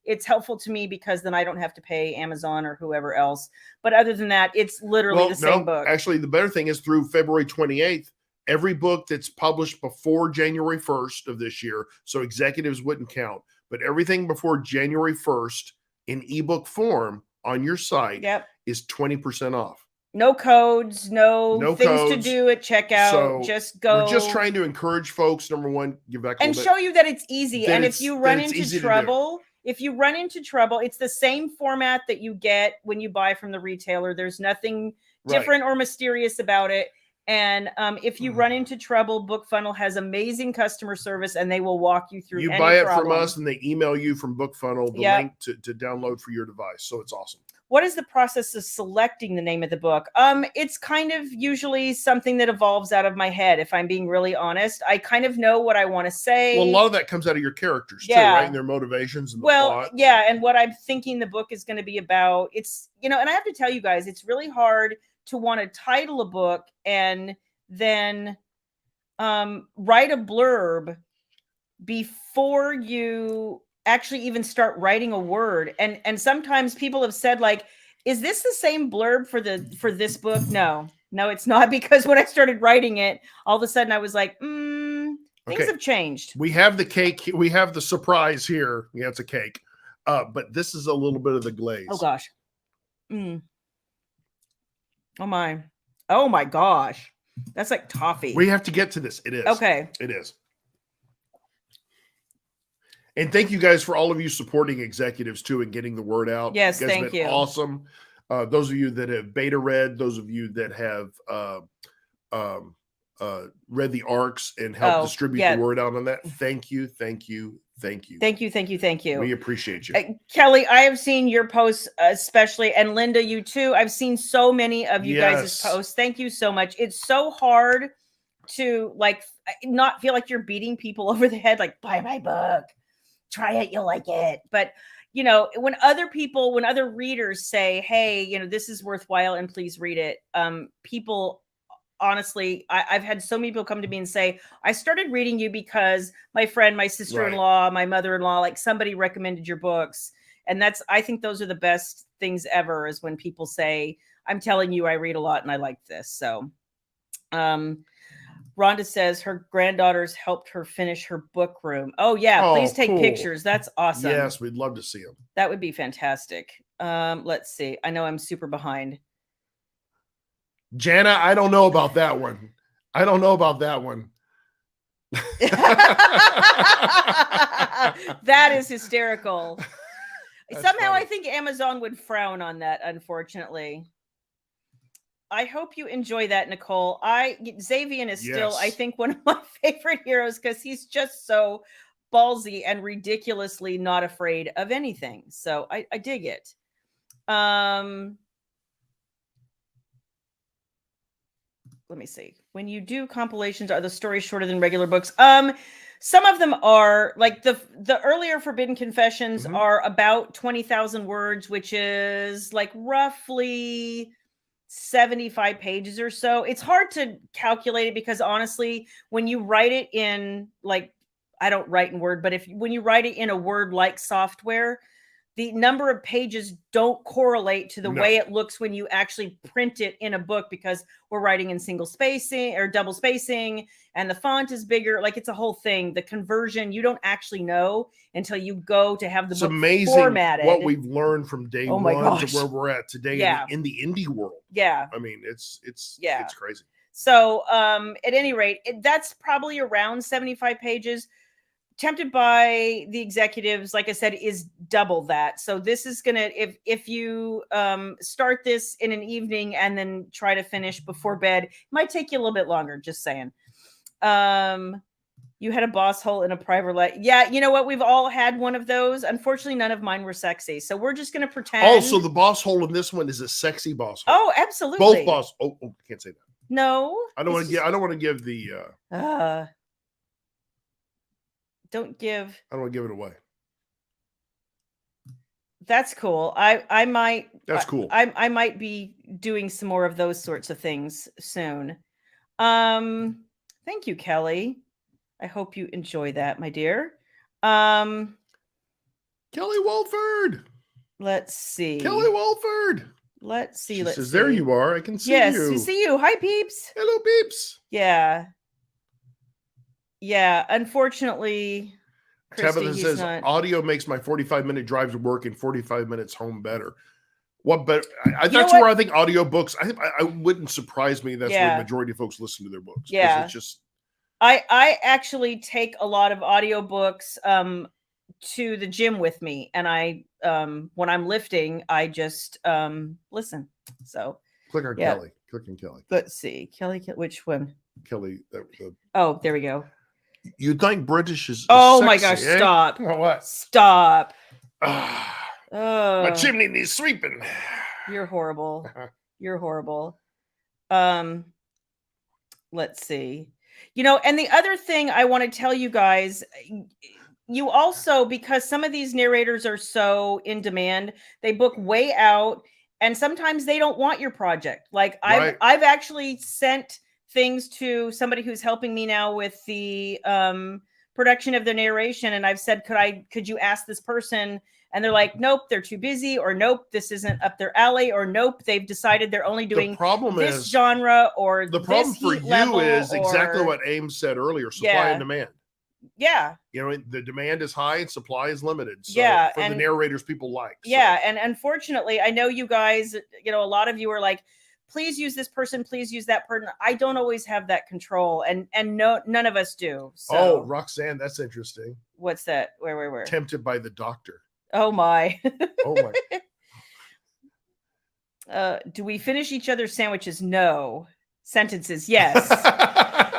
it's helpful to me because then I don't have to pay Amazon or whoever else. But other than that, it's literally the same book. Actually, the better thing is through February 28th, every book that's published before January 1st of this year, so executives wouldn't count, but everything before January 1st in ebook form on your site is 20% off. No codes, no things codes. To do at checkout. So just go. We're just trying to encourage folks, number one, give back and show you that it's easy. And if you run into trouble, it's the same format that you get when you buy from the retailer. There's nothing different or mysterious about it. And if you run into trouble, BookFunnel has amazing customer service, and they will walk you through. You buy it from us, and they email you from BookFunnel the link to download for your device. So it's awesome. What is the process of selecting the name of the book? It's kind of usually something that evolves out of my head. If I'm being really honest, I kind of know what I want to say. Well, a lot of that comes out of your characters too, right? And their motivations and the plot. Yeah. And what I'm thinking the book is going to be about. It's, and I have to tell you guys, it's really hard to want to title a book and then write a blurb before you actually even start writing a word. And sometimes people have said, like, is this the same blurb for this book? No, it's not, because when I started writing it, all of a sudden I was like, things have changed. We have the cake. We have the surprise here. Yeah, it's a cake. But this is a little bit of the glaze. Oh gosh. Oh my gosh. That's like toffee. We have to get to this. It is. Okay. It is. And thank you guys for all of you supporting executives too and getting the word out. Yes, you guys thank have been you. Awesome. Those of you that have beta read, those of you that have read the ARCs and helped distribute the word out on that. Thank you. Thank you. Thank you. Thank you. Thank you. Thank you. We appreciate you. Kelly, I have seen your posts, especially, and Linda, you too. I've seen so many of you guys' posts. Thank you so much. It's so hard to not feel like you're beating people over the head, like, buy my book, try it, you'll like it. But when other readers say, hey, this is worthwhile and please read it, people, honestly, I've had so many people come to me and say, I started reading you because my friend, my sister-in-law, my mother-in-law, like, somebody recommended your books. And I think those are the best things ever, is when people say, I'm telling you, I read a lot and I like this. So, Rhonda says her granddaughters helped her finish her book room. Oh yeah. Please take pictures. That's awesome. Yes. We'd love to see them. That would be fantastic. Let's see. I know I'm super behind. Jana, I don't know about that one. That is hysterical. Somehow funny. I think Amazon would frown on that, unfortunately. I hope you enjoy that, Nicole. Xavier is still, I think, one of my favorite heroes, because he's just so ballsy and ridiculously not afraid of anything. So I dig it. Let me see. When you do compilations, are the stories shorter than regular books? Some of them are, like the earlier Forbidden Confessions are about 20,000 words, which is like roughly 75 pages or so. It's hard to calculate it because honestly, when you write it in, like, I don't write in Word, but when you write it in a Word-like software, the number of pages don't correlate to the way it looks when you actually print it in a book, because we're writing in single spacing or double spacing and the font is bigger. Like, it's a whole thing. The conversion, you don't actually know until you go to have the book amazing formatted. what we've learned from day one to where we're at today in the indie world. Yeah. I mean, it's crazy. So at any rate, that's probably around 75 pages. Tempted by the executives, like I said, is double that. So this is gonna, if you start this in an evening and then try to finish before bed, it might take you a little bit longer. Just saying. You had a boss hole in a private life. Yeah, you know what? We've all had one of those. Unfortunately, none of mine were sexy. So we're just gonna pretend. Also, the boss hole in this one is a sexy boss hole. Oh, absolutely. Both boss. Oh, can't say that. No, I don't want to. I don't want to give the. Don't give. I don't want to give it away. That's cool. I might. That's cool. I might be doing some more of those sorts of things soon. Thank you, Kelly. I hope you enjoy that, my dear. Kelly Walford. Let's see. Kelly Walford. Let's see. She let's says, see. there you are. I can see you. Yes, we see you. Hi, peeps. Hello, peeps. Yeah. Yeah. Unfortunately, Tabitha says, audio makes my 45-minute drive to work and 45 minutes home better. What better? That's where I think audiobooks, I wouldn't surprise me. That's where the majority of folks listen to their books. Yeah. It's just. I actually take a lot of audiobooks to the gym with me, and I when I'm lifting, I just listen. So click on Kelly. Click on Kelly. Let's see, Kelly. Which one? Kelly. Oh, there we go. You'd think British is. Oh sexy, my gosh! eh? Stop! What? Stop! My chimney needs sweeping. You're horrible. You're horrible. Let's see. You know, and the other thing I want to tell you guys, you also, because some of these narrators are so in demand, they book way out, and sometimes they don't want your project. Like I've actually sent things to somebody who's helping me now with the production of the narration, and I've said, could you ask this person? And they're like, nope, they're too busy, or nope, this isn't up their alley, or nope, they've decided they're only doing this genre, or the problem for you is exactly what Ames said earlier: supply and demand. Yeah, you know, the demand is high and supply is limited. So for the narrators people like. So. Yeah, and unfortunately, I know you guys, you know, a lot of you are like, please use this person, please use that person. I don't always have that control, and no, none of us do. So. Oh, Roxanne, that's interesting. What's that? Where? Tempted by the Doctor. Oh my. Oh my. Do we finish each other's sandwiches? No. Sentences, yes.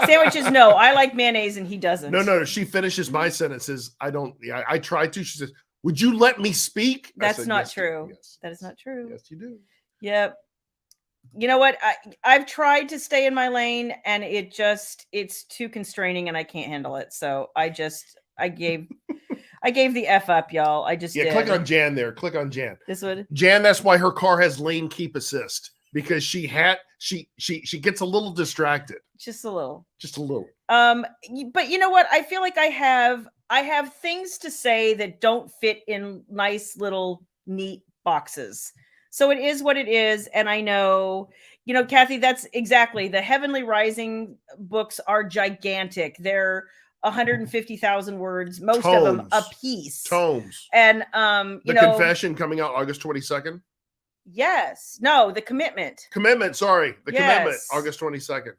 Sandwiches, no. I like mayonnaise and he doesn't. No. She finishes my sentences. I don't. I try to. She says, "Would you let me speak?" That's not true. Yes. That is not true. Yes, you do. Yep. You know what? I've tried to stay in my lane, and it's too constraining, and I can't handle it. So I gave the F up, y'all. I just did. Click on Jan there. Click on Jan. This would Jan. That's why her car has lane keep assist, because she gets a little distracted. Just a little. But you know what? I feel like I have things to say that don't fit in nice little neat boxes. So it is what it is, and I know, you know, Kathy, that's exactly, the Heavenly Rising books are gigantic. They're 150,000 words, most of them a piece. Tomes. And the Confession coming out August 22nd. Yes. No, the Commitment. Sorry, the Commitment, August 22nd.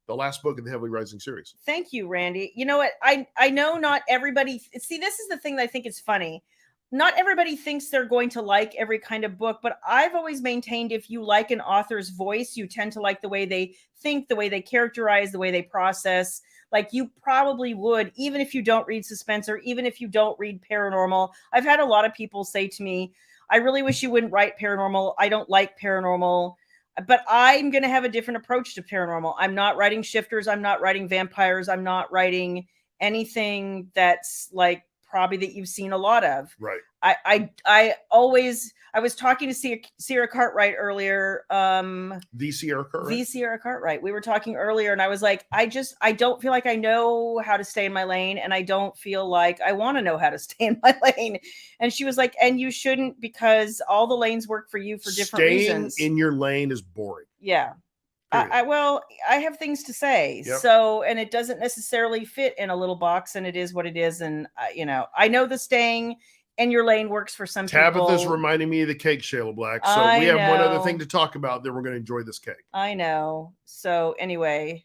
The last book in the Heavenly Rising series. Thank you, Randy. You know what? I know not everybody. See, this is the thing that I think is funny. Not everybody thinks they're going to like every kind of book, but I've always maintained if you like an author's voice, you tend to like the way they think, the way they characterize, the way they process. Like you probably would, even if you don't read suspense or even if you don't read paranormal. I've had a lot of people say to me, I really wish you wouldn't write paranormal. I don't like paranormal, but I'm going to have a different approach to paranormal. I'm not writing shifters. I'm not writing vampires. I'm not writing anything that's like probably that you've seen a lot of. Right. I was talking to Sierra Cartwright earlier. The Sierra Cartwright? The Sierra Cartwright. We were talking earlier, and I was like, I don't feel like I know how to stay in my lane, and I don't feel like I want to know how to stay in my lane. And she was like, and you shouldn't, because all the lanes work for you for different reasons. Staying in your lane is boring. Yeah. I have things to say. Yep. So, and it doesn't necessarily fit in a little box, and it is what it is. And I know the staying in your lane works for some people. Tabitha's reminding me of the cake, Shayla Black. So we have one other thing to talk about. Then we're going to enjoy this cake. I know. So anyway,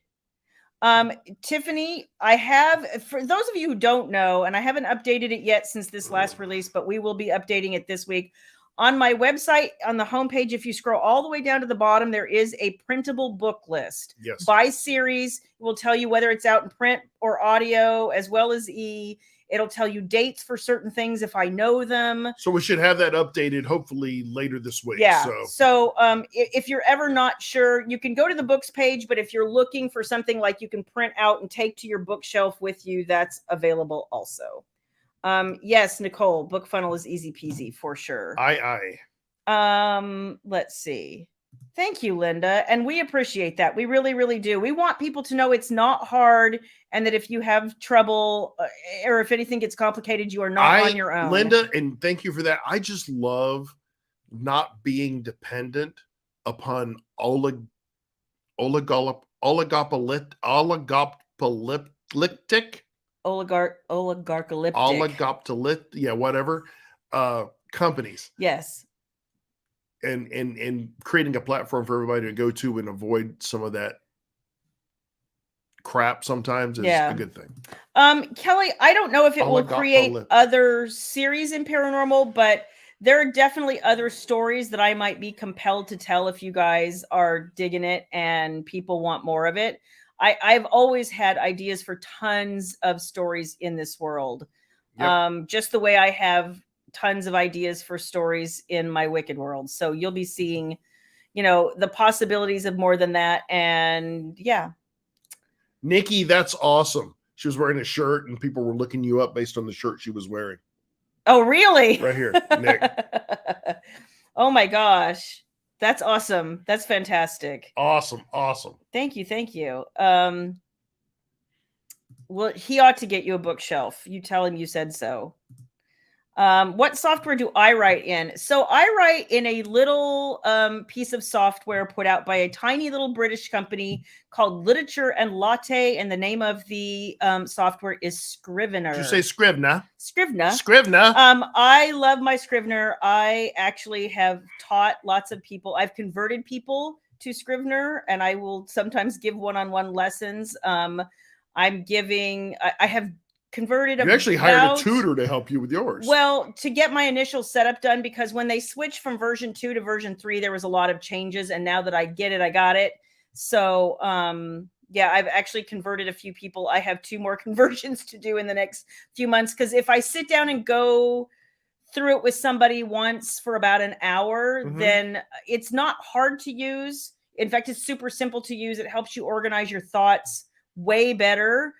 Tiffany, I have, for those of you who don't know, and I haven't updated it yet since this last release, but we will be updating it this week. On my website, on the homepage, if you scroll all the way down to the bottom, there is a printable book list. Yes. By series. It will tell you whether it's out in print or audio, as well as it'll tell you dates for certain things if I know them. So we should have that updated hopefully later this week. Yeah. So if you're ever not sure, you can go to the books page, but if you're looking for something like you can print out and take to your bookshelf with you, that's available also. Yes, Nicole, book funnel is easy peasy for sure. Aye. Let's see. Thank you, Linda. And we appreciate that. We really, really do. We want people to know it's not hard, and that if you have trouble or if anything gets complicated, you are not on your own. Linda, and thank you for that. I just love not being dependent upon oligopolistic, whatever, companies. Yes. And creating a platform for everybody to go to and avoid some of that crap sometimes is a good thing. Kelly, I don't know if it will create other series in paranormal, but there are definitely other stories that I might be compelled to tell if you guys are digging it and people want more of it. I've always had ideas for tons of stories in this world. Yep. Just the way I have tons of ideas for stories in my Wicked world. So you'll be seeing, the possibilities of more than that. And yeah. Nikki, that's awesome. She was wearing a shirt and people were looking you up based on the shirt she was wearing. Oh, really? Right here, Nick. Oh my gosh. That's awesome. That's fantastic. Awesome. Thank you. Well, he ought to get you a bookshelf. You tell him you said so. What software do I write in? So I write in a little piece of software put out by a tiny little British company called Literature and Latte, and the name of the software is Scrivener. Did you say Scrivener? Scrivener. I love my Scrivener. I actually have taught lots of people. I've converted people to Scrivener, and I will sometimes give one-on-one lessons. I have converted. You actually hired a tutor to help you with yours. Well, to get my initial setup done, because when they switched from version 2 to version 3, there was a lot of changes, and now that I get it, I got it. So, I've actually converted a few people. I have 2 more conversions to do in the next few months, because if I sit down and go through it with somebody once for about an hour, then it's not hard to use. In fact, it's super simple to use. It helps you organize your thoughts way better.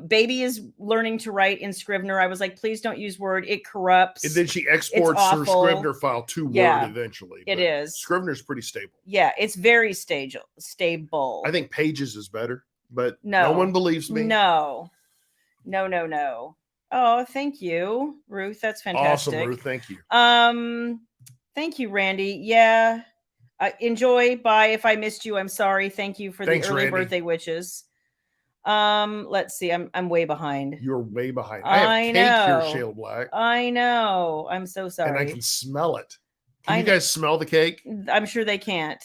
Baby is learning to write in Scrivener. I was like, please don't use Word. It corrupts. And then she exports her Scrivener file to Word eventually. It is. Scrivener's pretty stable. Yeah, it's very stable. I think Pages is better, but no one believes me. No. Oh, thank you, Ruth. That's fantastic. Awesome, Ruth. Thank you. Thank you, Randy. Yeah. Enjoy. Bye. If I missed you, I'm sorry. Thank you for the early birthday wishes. Let's see. I'm way behind. You're way behind. I have cake here, Shayla Black. I know. I'm so sorry. And I can smell it. Can you guys smell the cake? I'm sure they can't.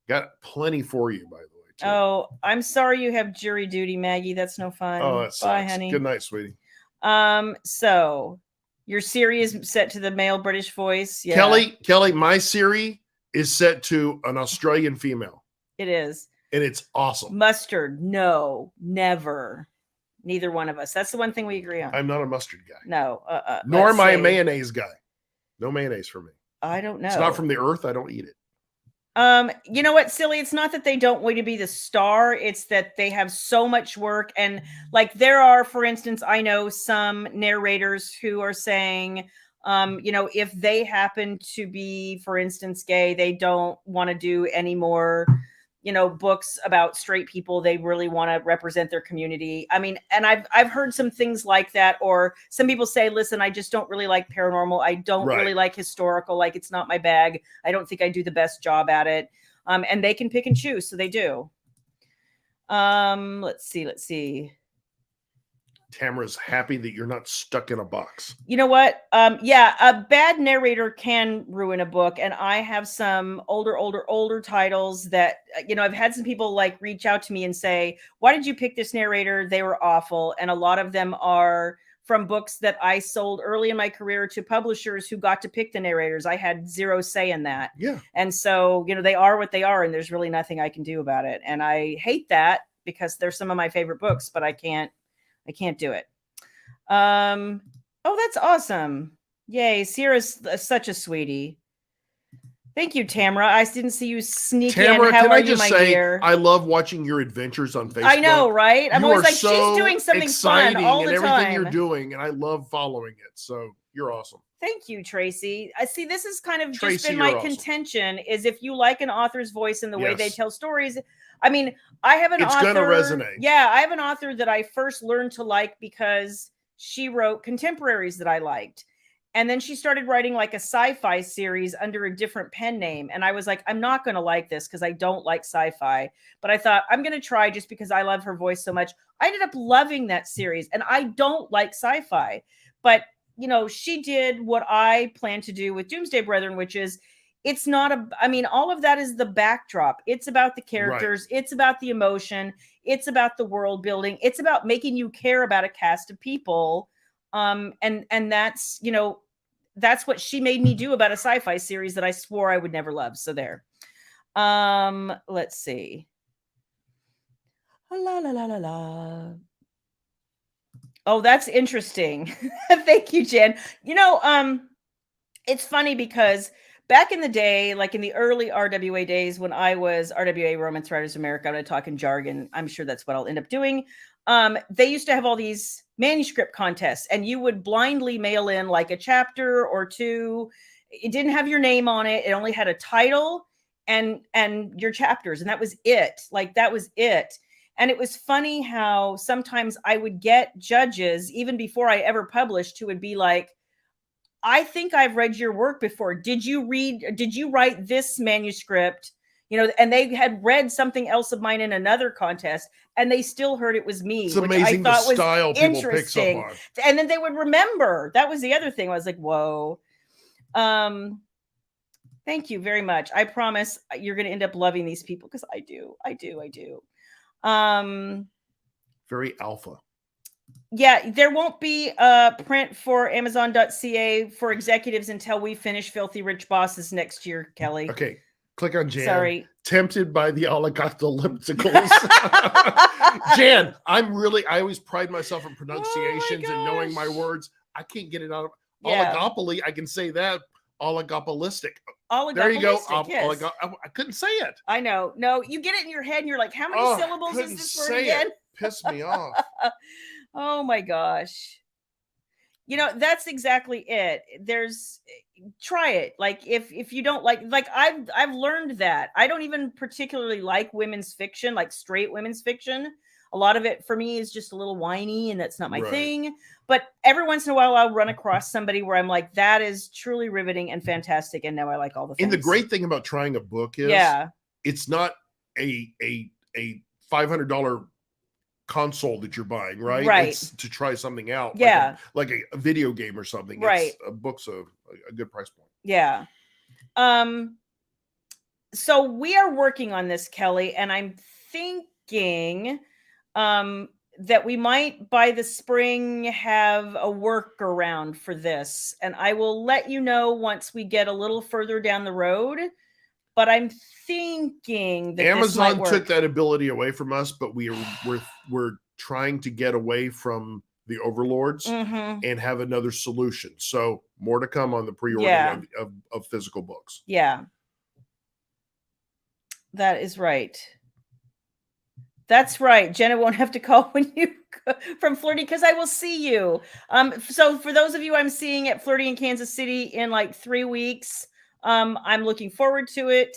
Got plenty for you, by the way, too. Oh, I'm sorry you have jury duty, Maggie. That's no fun. Oh, that sucks. Bye, honey. Good night, sweetie. So your Siri is set to the male British voice. Yeah. Kelly, my Siri is set to an Australian female. It is. And it's awesome. Mustard. No, never. Neither one of us. That's the one thing we agree on. I'm not a mustard guy. No. Nor am I a mayonnaise guy. No mayonnaise for me. I don't know. It's not from the earth. I don't eat it. You know what, silly? It's not that they don't want to be the star, it's that they have so much work. And like there are, for instance, I know some narrators who are saying, if they happen to be, for instance, gay, they don't want to do any more, books about straight people. They really want to represent their community. I mean, and I've heard some things like that, or some people say, listen, I just don't really like paranormal. I don't really like historical. Like, it's not my bag. I don't think I do the best job at it. And they can pick and choose. So they do. Let's see. Tamara's happy that you're not stuck in a box. You know what? Yeah, a bad narrator can ruin a book. And I have some older titles that, I've had some people like reach out to me and say, why did you pick this narrator? They were awful. And a lot of them are from books that I sold early in my career to publishers who got to pick the narrators. I had zero say in that. Yeah. And so, they are what they are, and there's really nothing I can do about it. And I hate that because they're some of my favorite books, but I can't do it. Oh, that's awesome. Yay. Sierra's such a sweetie. Thank you, Tamara. I didn't see you sneak Tamara, in. How can are I you, just my say, dear? I love watching your adventures on Facebook. I know, right? I'm You always are like, so she's doing something fun all the everything time. you're doing, and I love following it. So you're awesome. Thank you, Tracy. I see this is kind of Tracy, just been my you're awesome. contention is if you like an author's voice and the way they tell stories. I mean, I have an author. It's gonna resonate. Yeah, I have an author that I first learned to like because she wrote contemporaries that I liked. And then she started writing like a sci-fi series under a different pen name. And I was like, I'm not going to like this because I don't like sci-fi. But I thought I'm going to try just because I love her voice so much. I ended up loving that series. And I don't like sci-fi. But, she did what I plan to do with Doomsday Brethren, which is it's not all of that is the backdrop. It's about the characters. Right. It's about the emotion. It's about the world building. It's about making you care about a cast of people. And that's, that's what she made me do about a sci-fi series that I swore I would never love. So there. Let's see. La la la la la. Oh, that's interesting. Thank you, Jen. It's funny because back in the day, like in the early RWA days when I was RWA Romance Writers America, I'm going to talk in jargon. I'm sure that's what I'll end up doing. They used to have all these manuscript contests, and you would blindly mail in like a chapter or two. It didn't have your name on it. It only had a title and your chapters, and that was it. Like that was it. And it was funny how sometimes I would get judges even before I ever published who would be like, I think I've read your work before. Did you write this manuscript? And they had read something else of mine in another contest, and they still heard it was me. It's amazing the style people picks up on. And then they would remember. That was the other thing. I was like, whoa. Thank you very much. I promise you're going to end up loving these people because I do. Very alpha. Yeah, there won't be a print for Amazon.ca for executives until we finish Filthy Rich Bosses next year, Kelly. Okay. Click on Jan. Sorry. Tempted by the oligopolypticals. Jan, I always pride myself in pronunciations and knowing my words. I can't get it out of oligopoly. I can say that. Oligopolistic. There you go. Yes. I couldn't say it. I know. No, you get it in your head and you're like, how many syllables is this word again? Piss me off. Oh my gosh. That's exactly it. Try it. Like if you don't like I've learned that I don't even particularly like women's fiction, like straight women's fiction. A lot of it for me is just a little whiny and that's not my thing. But every once in a while I'll run across somebody where I'm like, that is truly riveting and fantastic. And now I like all the things. And the great thing about trying a book is it's not a $500 console that you're buying, right? It's to try something out. Like a video game or something. Right. A book's a good price point. Yeah. So we are working on this, Kelly, and I'm thinking that we might by the spring have a workaround for this, and I will let you know once we get a little further down the road. But I'm thinking that Amazon took that ability away from us, but we're trying to get away from the overlords and have another solution. So more to come on the pre-ordering of physical books. Yeah. That is right. That's right. Jenna won't have to call when you from Flirty because I will see you. So for those of you I'm seeing at Flirty in Kansas City in like 3 weeks, I'm looking forward to it.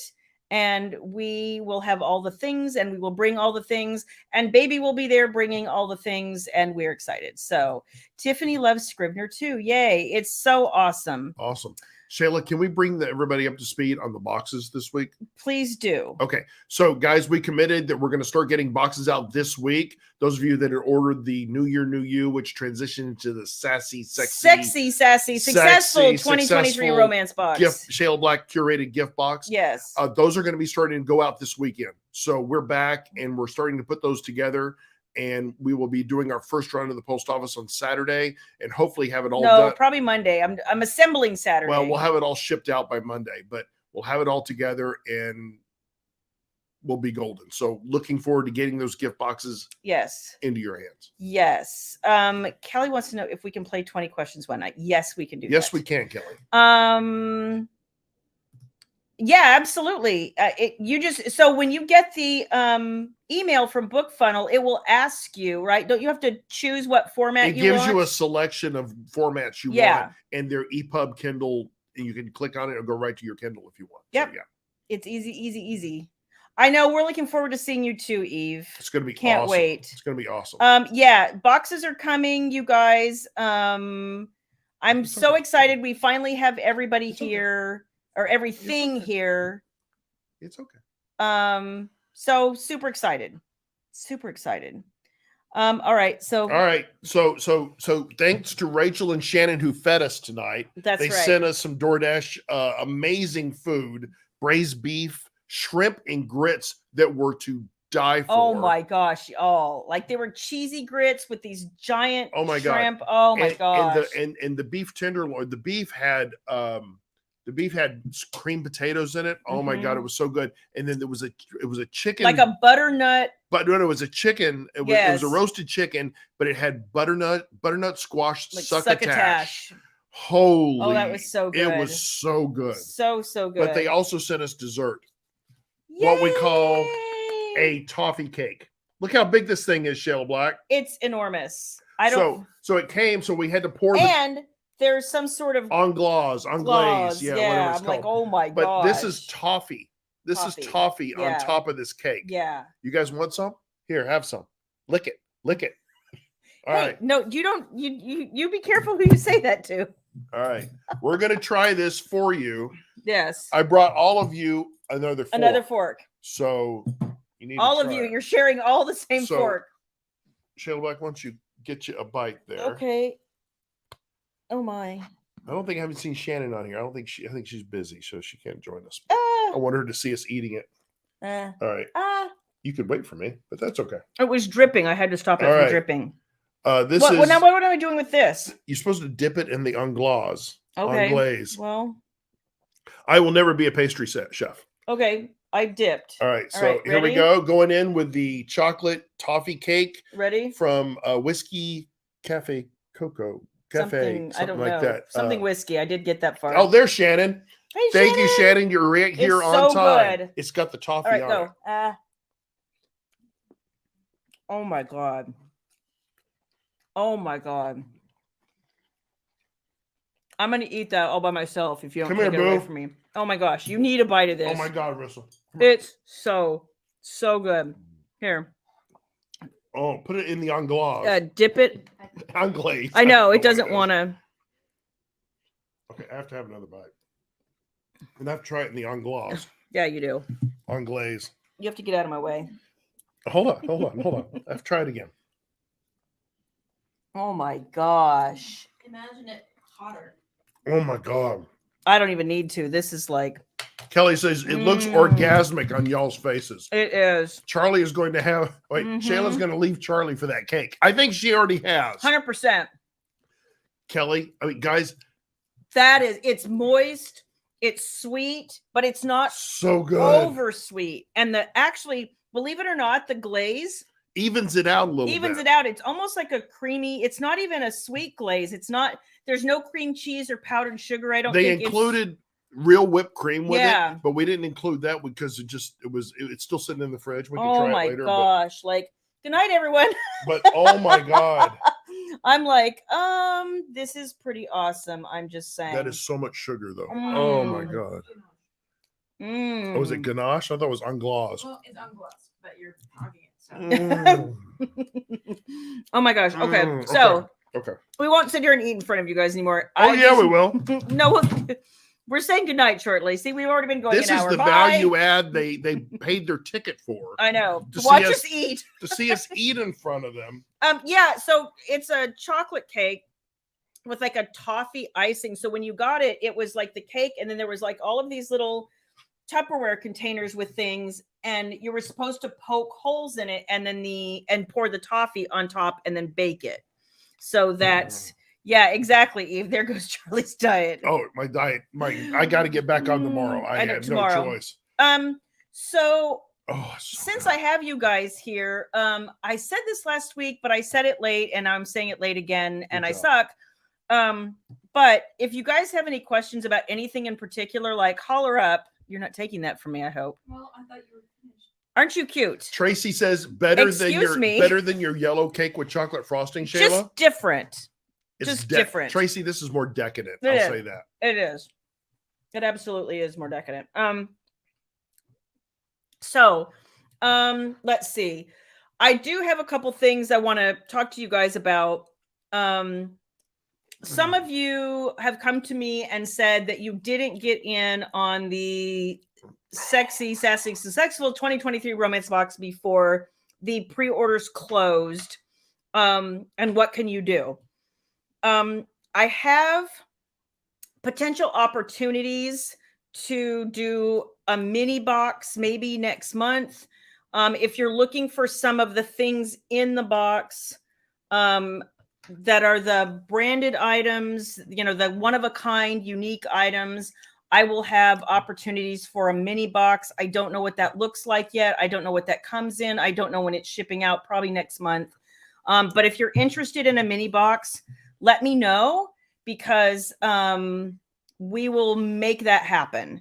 And we will have all the things and we will bring all the things. And baby will be there bringing all the things. And we're excited. So Tiffany loves Scrivener too. Yay. It's so awesome. Awesome. Shayla, can we bring everybody up to speed on the boxes this week? Please do. Okay. So, guys, we committed that we're going to start getting boxes out this week. Those of you that had ordered the New Year, New You, which transitioned into the sassy, successful 2023 romance box. Gift, Shayla Black curated gift box. Yes. Those are going to be starting to go out this weekend. So we're back and we're starting to put those together. And we will be doing our first run to the post office on Saturday and hopefully have it all done. Probably Monday. I'm assembling Saturday. Well, we'll have it all shipped out by Monday, but we'll have it all together and we'll be golden. So looking forward to getting those gift boxes into your hands. Yes. Kelly wants to know if we can play 20 questions one night. Yes, we can do that. Yes, we can, Kelly. Yeah, absolutely. So when you get the email from Book Funnel, it will ask you, right? Don't you have to choose what format it gives you a selection of formats you want, and their EPUB Kindle, and you can click on it and go right to your Kindle if you want. Yep. So, yeah. It's easy. I know we're looking forward to seeing you too, Eve. It's gonna be Can't awesome. wait. It's gonna be awesome. Yeah, boxes are coming, you guys. I'm so excited. We finally have everybody here. Or everything here. It's okay. So super excited. All right. So thanks to Rachel and Shannon who fed us tonight. They sent us some DoorDash amazing food, braised beef, shrimp, and grits that were to die for. Oh my gosh, y'all. Like they were cheesy grits with these giant shrimp. God. Oh my gosh. And the beef tenderloin, the beef had cream potatoes in it. Oh my God, it was so good. And then it was a chicken, like a butternut. But no, it was a chicken. It was a roasted chicken, but it had butternut squash, like succotash. Holy! Oh, that was so good. It was so good. So good. But they also sent us dessert. Yay! What we call a toffee cake. Look how big this thing is, Shayla Black. It's enormous. So it came. So we had to pour there's some sort of glaze. Yeah, I'm like, oh my god. But this is toffee. This is toffee on top of this cake. Yeah. You guys want some? Here, have some. Lick it. All right. No, you don't. You be careful who you say that to. All right. We're gonna try this for you. Yes. I brought all of you another fork. So you need all of you. You're sharing all the same fork. Shayla Black, why don't you get you a bite there? Okay. Oh my! I haven't seen Shannon on here. I think she's busy, so she can't join us. I want her to see us eating it. All right. You could wait for me, but that's okay. It was dripping. I had to stop it from dripping. Now what am I doing with this? You're supposed to dip it in the anglaise. Okay. Anglaise. Well, I will never be a pastry chef. Okay. I dipped. All right. So here we go. Going in with the chocolate toffee cake. Ready? From Whiskey Cafe Cocoa. Something I don't like know. That. Something whiskey. I did get that far. Oh, there's Shannon. Hey, Thank you, Shannon. You're right here on time. Good. It's got the toffee on it. Oh my god. Oh my god. I'm gonna eat that all by myself if you don't take it away from me. Oh my gosh, you need a bite of this. Oh my god, Russell. It's so good. Here. Oh, put it in the anglaise. Dip it. Anglaise. I know it doesn't want to. Okay, I have to have another bite. And I have to try it in the anglaise. Yeah, you do. Anglaise. You have to get out of my way. Hold on. I have to try it again. Oh my gosh. Imagine it hotter. Oh my god. I don't even need to. This is like. Kelly says it looks orgasmic on y'all's faces. It is. Charlie is going to have. Wait, Shayla's going to leave Charlie for that cake. I think she already has. 100%. Kelly, I mean, guys. It's moist. It's sweet, but it's not so good. Over sweet. And actually, believe it or not, the glaze evens it out a little bit. Evens it out. It's almost like a creamy. It's not even a sweet glaze. It's not. There's no cream cheese or powdered sugar. I don't think included. real whipped cream with Yeah. it, but we didn't include that because it's still sitting in the fridge. We can Oh try my it later. gosh. Like, good night, everyone. But oh my God, I'm like, this is pretty awesome. I'm just saying. that is so much sugar though. Oh my Mm. God. Mm. Oh, was it ganache? I thought it was anglaise. Well, it's unglassed, but you're talking it. So. Mm. Oh my gosh. Okay. Mm, So okay. we won't sit here and eat in front of you guys anymore. Oh yeah, we will. No, we're saying goodnight shortly. See, we've already been going This an is hour. the Bye. value add they paid their ticket for. I know. To Watch see us eat. To see us eat in front of them. Yeah, so it's a chocolate cake with like a toffee icing. So when you got it, it was like the cake, and then there was like all of these little Tupperware containers with things, and you were supposed to poke holes in it and then pour the toffee on top and then bake it. So that's yeah, exactly, Eve. There goes Charlie's diet. Oh, my diet. I got to get back on tomorrow. I know, have tomorrow. no choice. So so since good. I have you guys here, I said this last week, but I said it late, and I'm saying it late again, and I suck. But if you guys have any questions about anything in particular, like holler up. You're not taking that from me, I hope. Well, I thought you were finished. Aren't you cute? Tracy says better than your yellow cake with chocolate frosting, Shayla. Just different. It's just different. Tracy, this is more decadent. I'll say that. It is. It absolutely is more decadent. So let's see. I do have a couple things I want to talk to you guys about. Some of you have come to me and said that you didn't get in on the Sexy, Sassy, Successful 2023 romance box before the pre-orders closed. And what can you do? I have potential opportunities to do a mini box maybe next month. If you're looking for some of the things in the box, that are the branded items, the one-of-a-kind, unique items, I will have opportunities for a mini box. I don't know what that looks like yet. I don't know what that comes in. I don't know when it's shipping out, probably next month. But if you're interested in a mini box, let me know, because we will make that happen.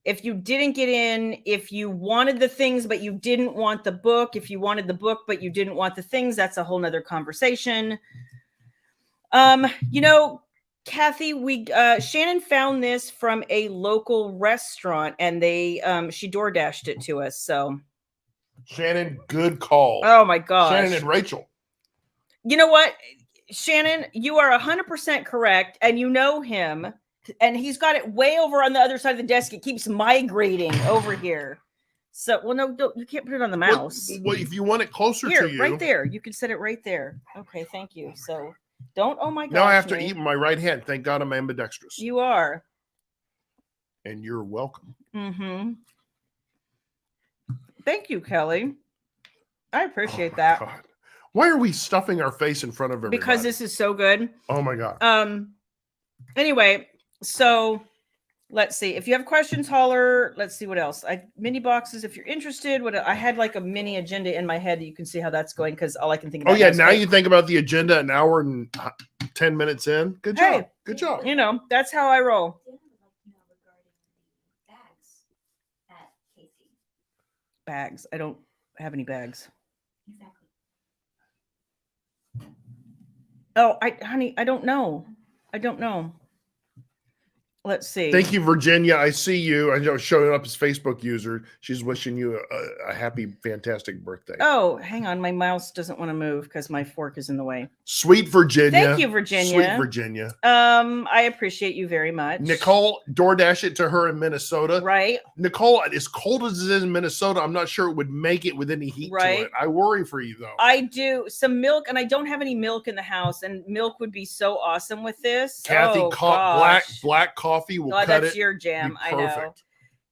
If you didn't get in, if you wanted the things but you didn't want the book, if you wanted the book but you didn't want the things, that's a whole nother conversation. Kathy, Shannon found this from a local restaurant, and she DoorDashed it to us. So Shannon, good call. Oh my gosh. Shannon and Rachel. You know what, Shannon, you are 100% correct, and you know him. And he's got it way over on the other side of the desk. It keeps migrating over here. So, well, no, you can't put it on the mouse. Well, if you want it closer here, to you. right there. You can set it right there. Okay, thank you. So, don't, oh my gosh. Now I have to eat with my right hand. Thank God I'm ambidextrous. You are. And you're welcome. Mm-hmm. Thank you, Kelly. I appreciate that. God. Why are we stuffing our face in front of everybody? Because this is so good. Oh my God. Anyway, so let's see. If you have questions, holler. Let's see what else. Mini boxes, if you're interested. I had like a mini agenda in my head. You can see how that's going, because all I can think about. Oh yeah, now you think about the agenda an hour and 10 minutes in. Good job. Hey, good job. That's how I roll. Bags. I don't have any bags. Exactly. Oh, honey, I don't know. Let's see. Thank you, Virginia. I see you. I know showing up as Facebook user. She's wishing you a happy, fantastic birthday. Oh, hang on. My mouse doesn't want to move because my fork is in the way. Sweet Virginia. Thank you, Virginia. Sweet Virginia. I appreciate you very much. Nicole, DoorDash it to her in Minnesota. Right. Nicole, as cold as it is in Minnesota, I'm not sure it would make it with any heat to it. I worry for you, though. I do. Some milk, and I don't have any milk in the house, and milk would be so awesome with this. Kathy, black coffee will cut that's it. Your jam. I know.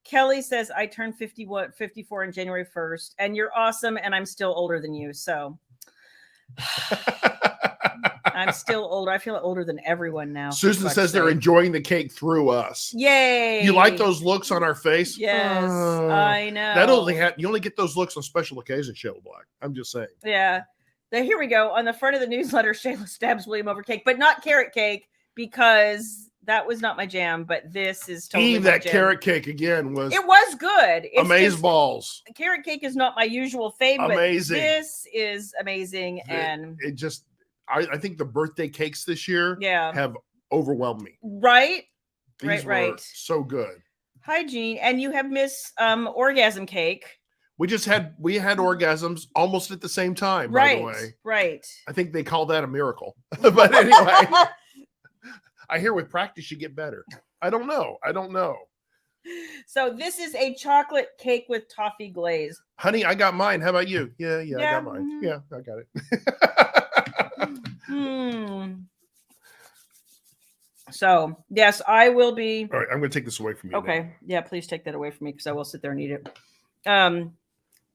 Kelly says, I turned 54 on January 1st, and you're awesome, and I'm still older than you, so I'm still older. I feel older than everyone now. Susan says they're enjoying the cake through us. Yay. You like those looks on our face? Yes, I know. You only get those looks on special occasions, Shayla Black. I'm just saying. Yeah. Here we go. On the front of the newsletter, Shayla stabs William over cake, but not carrot cake, because That was not my jam, but this is totally Eve, my that jam. carrot cake again was It was good. It's amaze just- balls. carrot cake is not my usual fave, Amazing. but this is amazing. And It just, I think the birthday cakes this year yeah, have overwhelmed me. right. These were Right. so good. Hi, Jean. And you have Miss Orgasm Cake. We had orgasms almost at the same time, by the way. Right. I think they call that a miracle. But anyway, I hear with practice you get better. I don't know. So this is a chocolate cake with toffee glaze. Honey, I got mine. How about you? Yeah, I Yeah, got mine. mhm. Yeah, I got it. Hmm. So yes, I will be. All right, I'm going to take this away from you. Okay. Yeah, please take that away from me because I will sit there and eat it.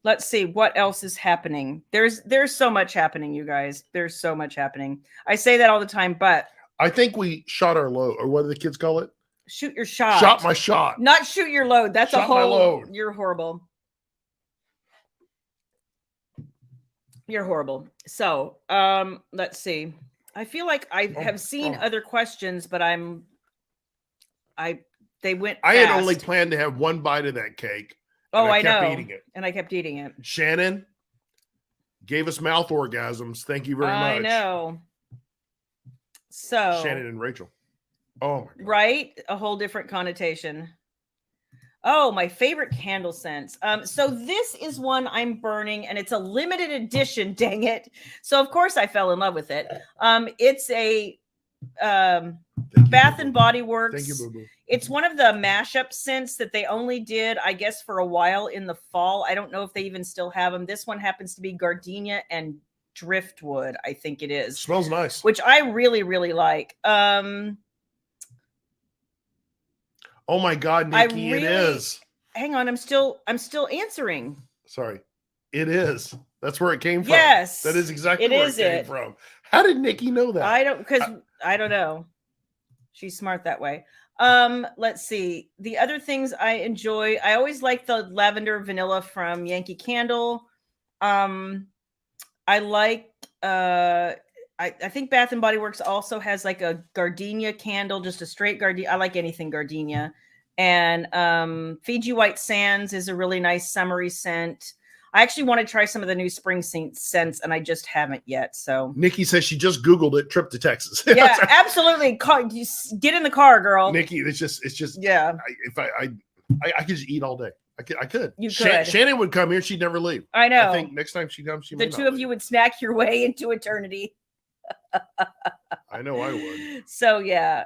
Let's see what else is happening. There's so much happening, you guys. There's so much happening. I say that all the time, but I think we shot our load, or what do the kids call it? shoot your shot. Shot my shot. Not shoot your load. That's a Shot my whole load. You're horrible. You're horrible. So, let's see. I feel like I have seen other questions, but they went I had fast. only planned to have one bite of that cake. Oh, and I kept know. eating it. And I kept eating it. Shannon gave us mouth orgasms. Thank you very much. I know. So Shannon and Rachel. Oh my God. right, a whole different connotation. Oh, my favorite candle scents. So this is one I'm burning, and it's a limited edition. Dang it! So of course I fell in love with it. It's a Thank you, Bath Boo and Boo. Body Works. Thank you, Boo Boo. It's one of the mashup scents that they only did, I guess, for a while in the fall. I don't know if they even still have them. This one happens to be gardenia and driftwood, I think it is, Smells nice. which I really, really like. Oh my God, I Nikki, it really- is. Hang on, I'm still answering. Sorry. It is. That's where it came from. Yes, That is exactly it where is it came it. from. How did Nikki know that? I don't know. She's smart that way. Let's see. The other things I enjoy, I always like the lavender vanilla from Yankee Candle. I like I think Bath and Body Works also has like a gardenia candle, just a straight gardenia. I like anything gardenia. And Fiji White Sands is a really nice summery scent. I actually want to try some of the new spring scents, and I just haven't yet. So Nikki says she just Googled it, trip to Texas. yeah, absolutely. Get in the car, girl. Nikki, it's just Yeah, I could just eat all day. I could. You could. Shannon would come here, she'd never leave. I know. I think next time she comes, she The may two not of leave. you would snack your way into eternity. I know I would. So yeah.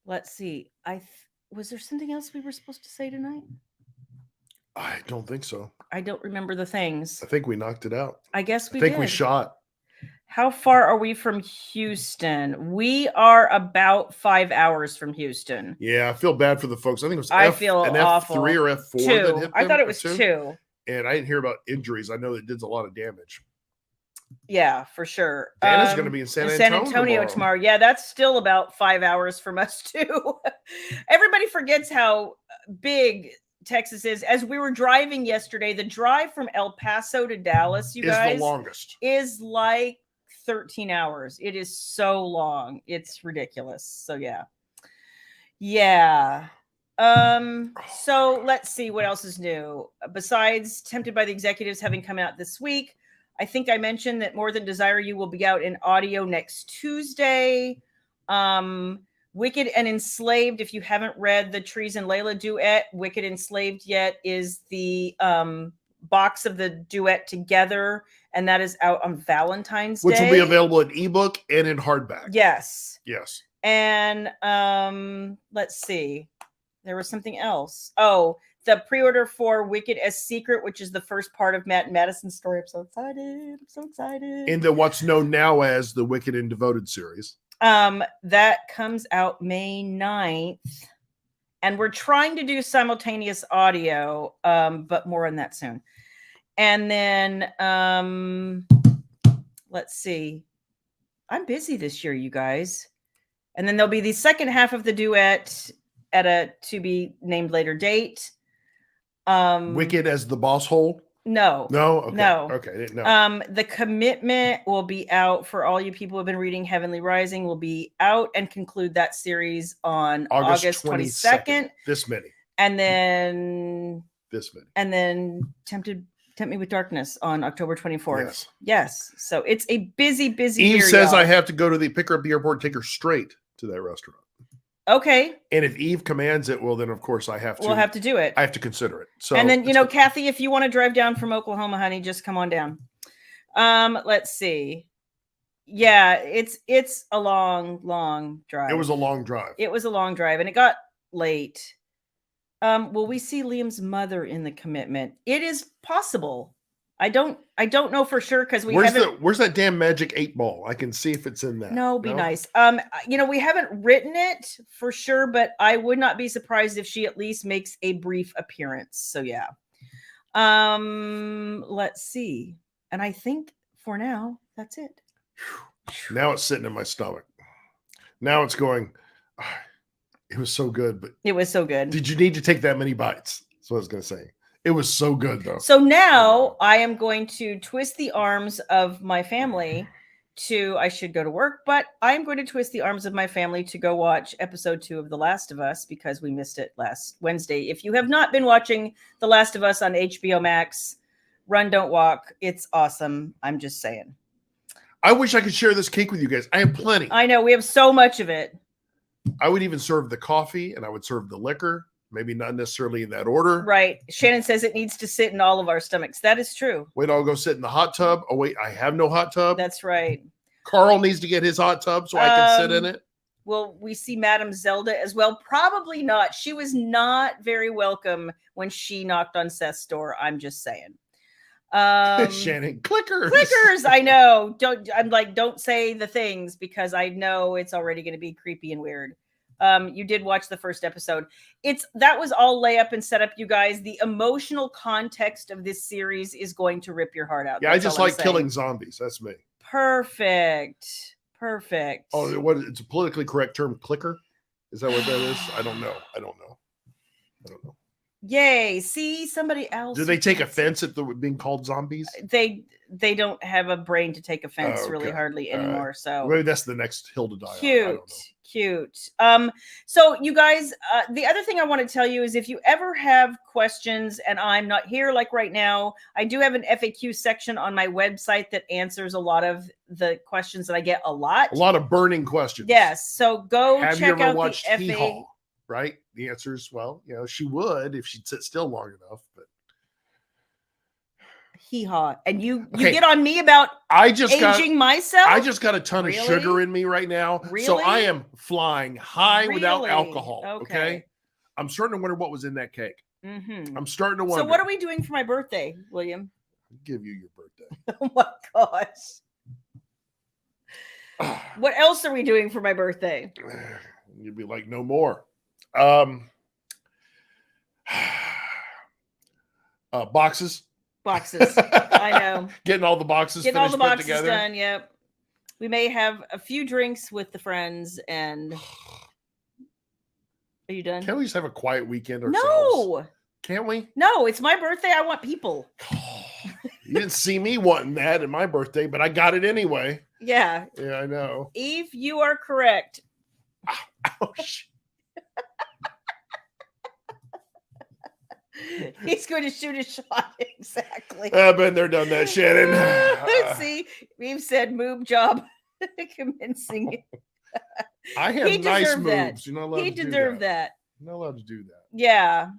Let's see. Was there something else we were supposed to say tonight? I don't think so. I don't remember the things. I think we knocked it out. I guess we I think did. we shot. How far are we from Houston? We are about 5 hours from Houston. Yeah, I feel bad for the folks. I think it was I feel an awful. F3 or F4 that Two. hit I them, thought it or was two. And I didn't hear about injuries. I know it did a lot of damage. Yeah, for sure. Dana's going to be in San Antonio tomorrow. Yeah, that's still about 5 hours from us too. Everybody forgets how big Texas is. As we were driving yesterday, the drive from El Paso to Dallas, you is guys, the longest. is like 13 hours. It is so long. It's ridiculous. So yeah. So let's see what else is new. Besides Tempted by the Executives having come out this week, I think I mentioned that More Than Desire You will be out in audio next Tuesday. Wicked and Enslaved, if you haven't read the Trees and Layla duet, Wicked Enslaved yet is the box of the duet together, and that is out on Valentine's Day. Which will be available in ebook and in hardback. Yes. Yes. And let's see. There was something else. Oh, the pre-order for Wicked as Secret, which is the first part of Matt and Madison's story. I'm so excited. Into what's known now as the Wicked and Devoted series. That comes out May 9th. And we're trying to do simultaneous audio, but more on that soon. And then let's see. I'm busy this year, you guys. And then there'll be the second half of the duet at a to be named later date. Wicked as the Boss Hole. No. No. Okay. No. Okay. No. The Commitment will be out for all you people who have been reading Heavenly Rising. Will be out and conclude that series on August 22nd. This many. And then This many. And then Tempt Me with Darkness on October 24th. Yes. Yes. So it's a busy Eve year, says y'all. I have to go to pick her up at the airport and take her straight to that restaurant. Okay. And if Eve commands it, well, then of course I have to. We'll have to do it. I have to consider it. So, and then, Kathy, if you want to drive down from Oklahoma, honey, just come on down. Let's see. Yeah, it's a long drive. it was a long drive. It was a long drive, and it got late. Will we see Liam's mother in the Commitment? It is possible. I don't know for sure because where's that damn magic 8-ball? I can see if it's in that. No, be nice. We haven't written it for sure, but I would not be surprised if she at least makes a brief appearance. So yeah. Let's see. And I think for now, that's it. Now it's sitting in my stomach. Now it's going. It was so good, but it was so good. Did you need to take that many bites? That's what I was going to say. It was so good, though. So now I am going to twist the arms of my family I should go to work, but I'm going to twist the arms of my family to go watch episode 2 of The Last of Us because we missed it last Wednesday. If you have not been watching The Last of Us on HBO Max, Run, Don't Walk. It's awesome. I'm just saying. I wish I could share this cake with you guys. I have plenty. I know. We have so much of it. I would even serve the coffee and I would serve the liquor. Maybe not necessarily in that order. Right. Shannon says it needs to sit in all of our stomachs. That is true. Wait, I'll go sit in the hot tub. Oh, wait, I have no hot tub. That's right. Carl needs to get his hot tub so I can sit in it. Will we see Madame Zelda as well? Probably not. She was not very welcome when she knocked on Seth's door. I'm just saying. Shannon, clickers. I know. Don't say the things because I know it's already going to be creepy and weird. You did watch the first episode. That was all layup and setup, you guys. The emotional context of this series is going to rip your heart out. Yeah, I just like killing zombies. That's me. Perfect. Oh, what? It's a politically correct term, clicker? Is that what that is? I don't know. Yay. See, somebody else. Do they take offense at being called zombies? They don't have a brain to take offense really hardly anymore. Right. So maybe that's the next hill to die on. Cute. So you guys, the other thing I want to tell you is if you ever have questions and I'm not here, like right now, I do have an FAQ section on my website that answers a lot of the questions that I get a lot. A lot of burning questions. Yes. So go have check you ever out watched the FAQ. Right? The answer is, well, she would if she'd sit still long enough, but hee-haw. And you get on me about aging myself? I just got a ton of sugar in me right now. Really? So I am flying high without alcohol. Okay. I'm starting to wonder what was in that cake. Mm-hmm. I'm starting to wonder. So what are we doing for my birthday, William? I'll give you your birthday. Oh my gosh. What else are we doing for my birthday? You'd be like, no more. Boxes. I know. Getting all the boxes together. Done. Yep. We may have a few drinks with the friends and are you done? Can't we just have a quiet weekend ourselves? No. Can't we? No, it's my birthday. I want people. You didn't see me wanting that in my birthday, but I got it anyway. Yeah. Yeah, I know. Eve, you are correct. Oh, shit. He's going to shoot a shot. Exactly. I've been there, done that, Shannon. Let's see. Eve said, "Move job commencing." I have nice moves. You're not allowed he to deserved do that. You're not allowed to do that. Yeah.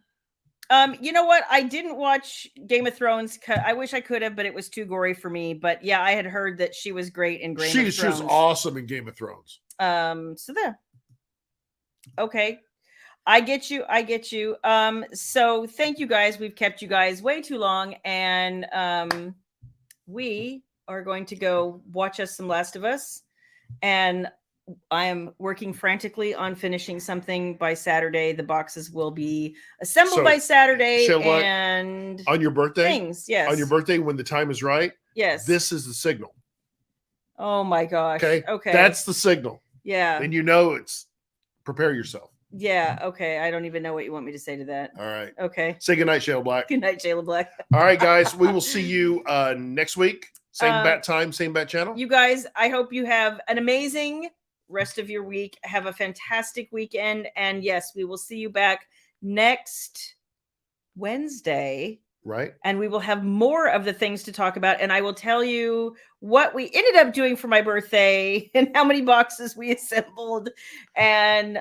You know what? I didn't watch Game of Thrones. I wish I could have, but it was too gory for me. But yeah, I had heard that she was great in Game of Thrones. She was awesome in Game of Thrones. So there. Okay. I get you. So thank you guys. We've kept you guys way too long. And we are going to go watch us some Last of Us. And I am working frantically on finishing something by Saturday. The boxes will be assembled by Saturday. And on your birthday? Things, yes. On your birthday, when the time is right? Yes. This is the signal. Oh my gosh. Okay. Okay. That's the signal. Yeah. And it's prepare yourself. Yeah. Okay. I don't even know what you want me to say to that. All right. Okay. Say goodnight, Shayla Black. Good night, Shayla Black. All right, guys. We will see you next week. Same Um, bat time, same bat channel. You guys, I hope you have an amazing rest of your week. Have a fantastic weekend. And yes, we will see you back next Wednesday. Right. And we will have more of the things to talk about. And I will tell you what we ended up doing for my birthday and how many boxes we assembled and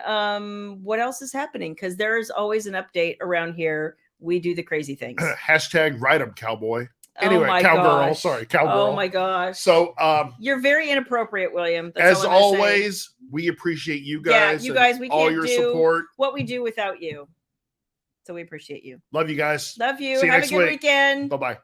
what else is happening. Because there's always an update around here. We do the crazy things. Hashtag write 'em, cowboy. Anyway, Oh my cowgirl. gosh. Sorry, cowgirl. Oh my gosh. So You're very inappropriate, William. That's as all I'm gonna say. always, we appreciate you Yeah, guys. you and guys, we all can't your do support. what we do without you. So we appreciate you. Love you guys. Love you. See you Have a next good week. weekend. Bye-bye.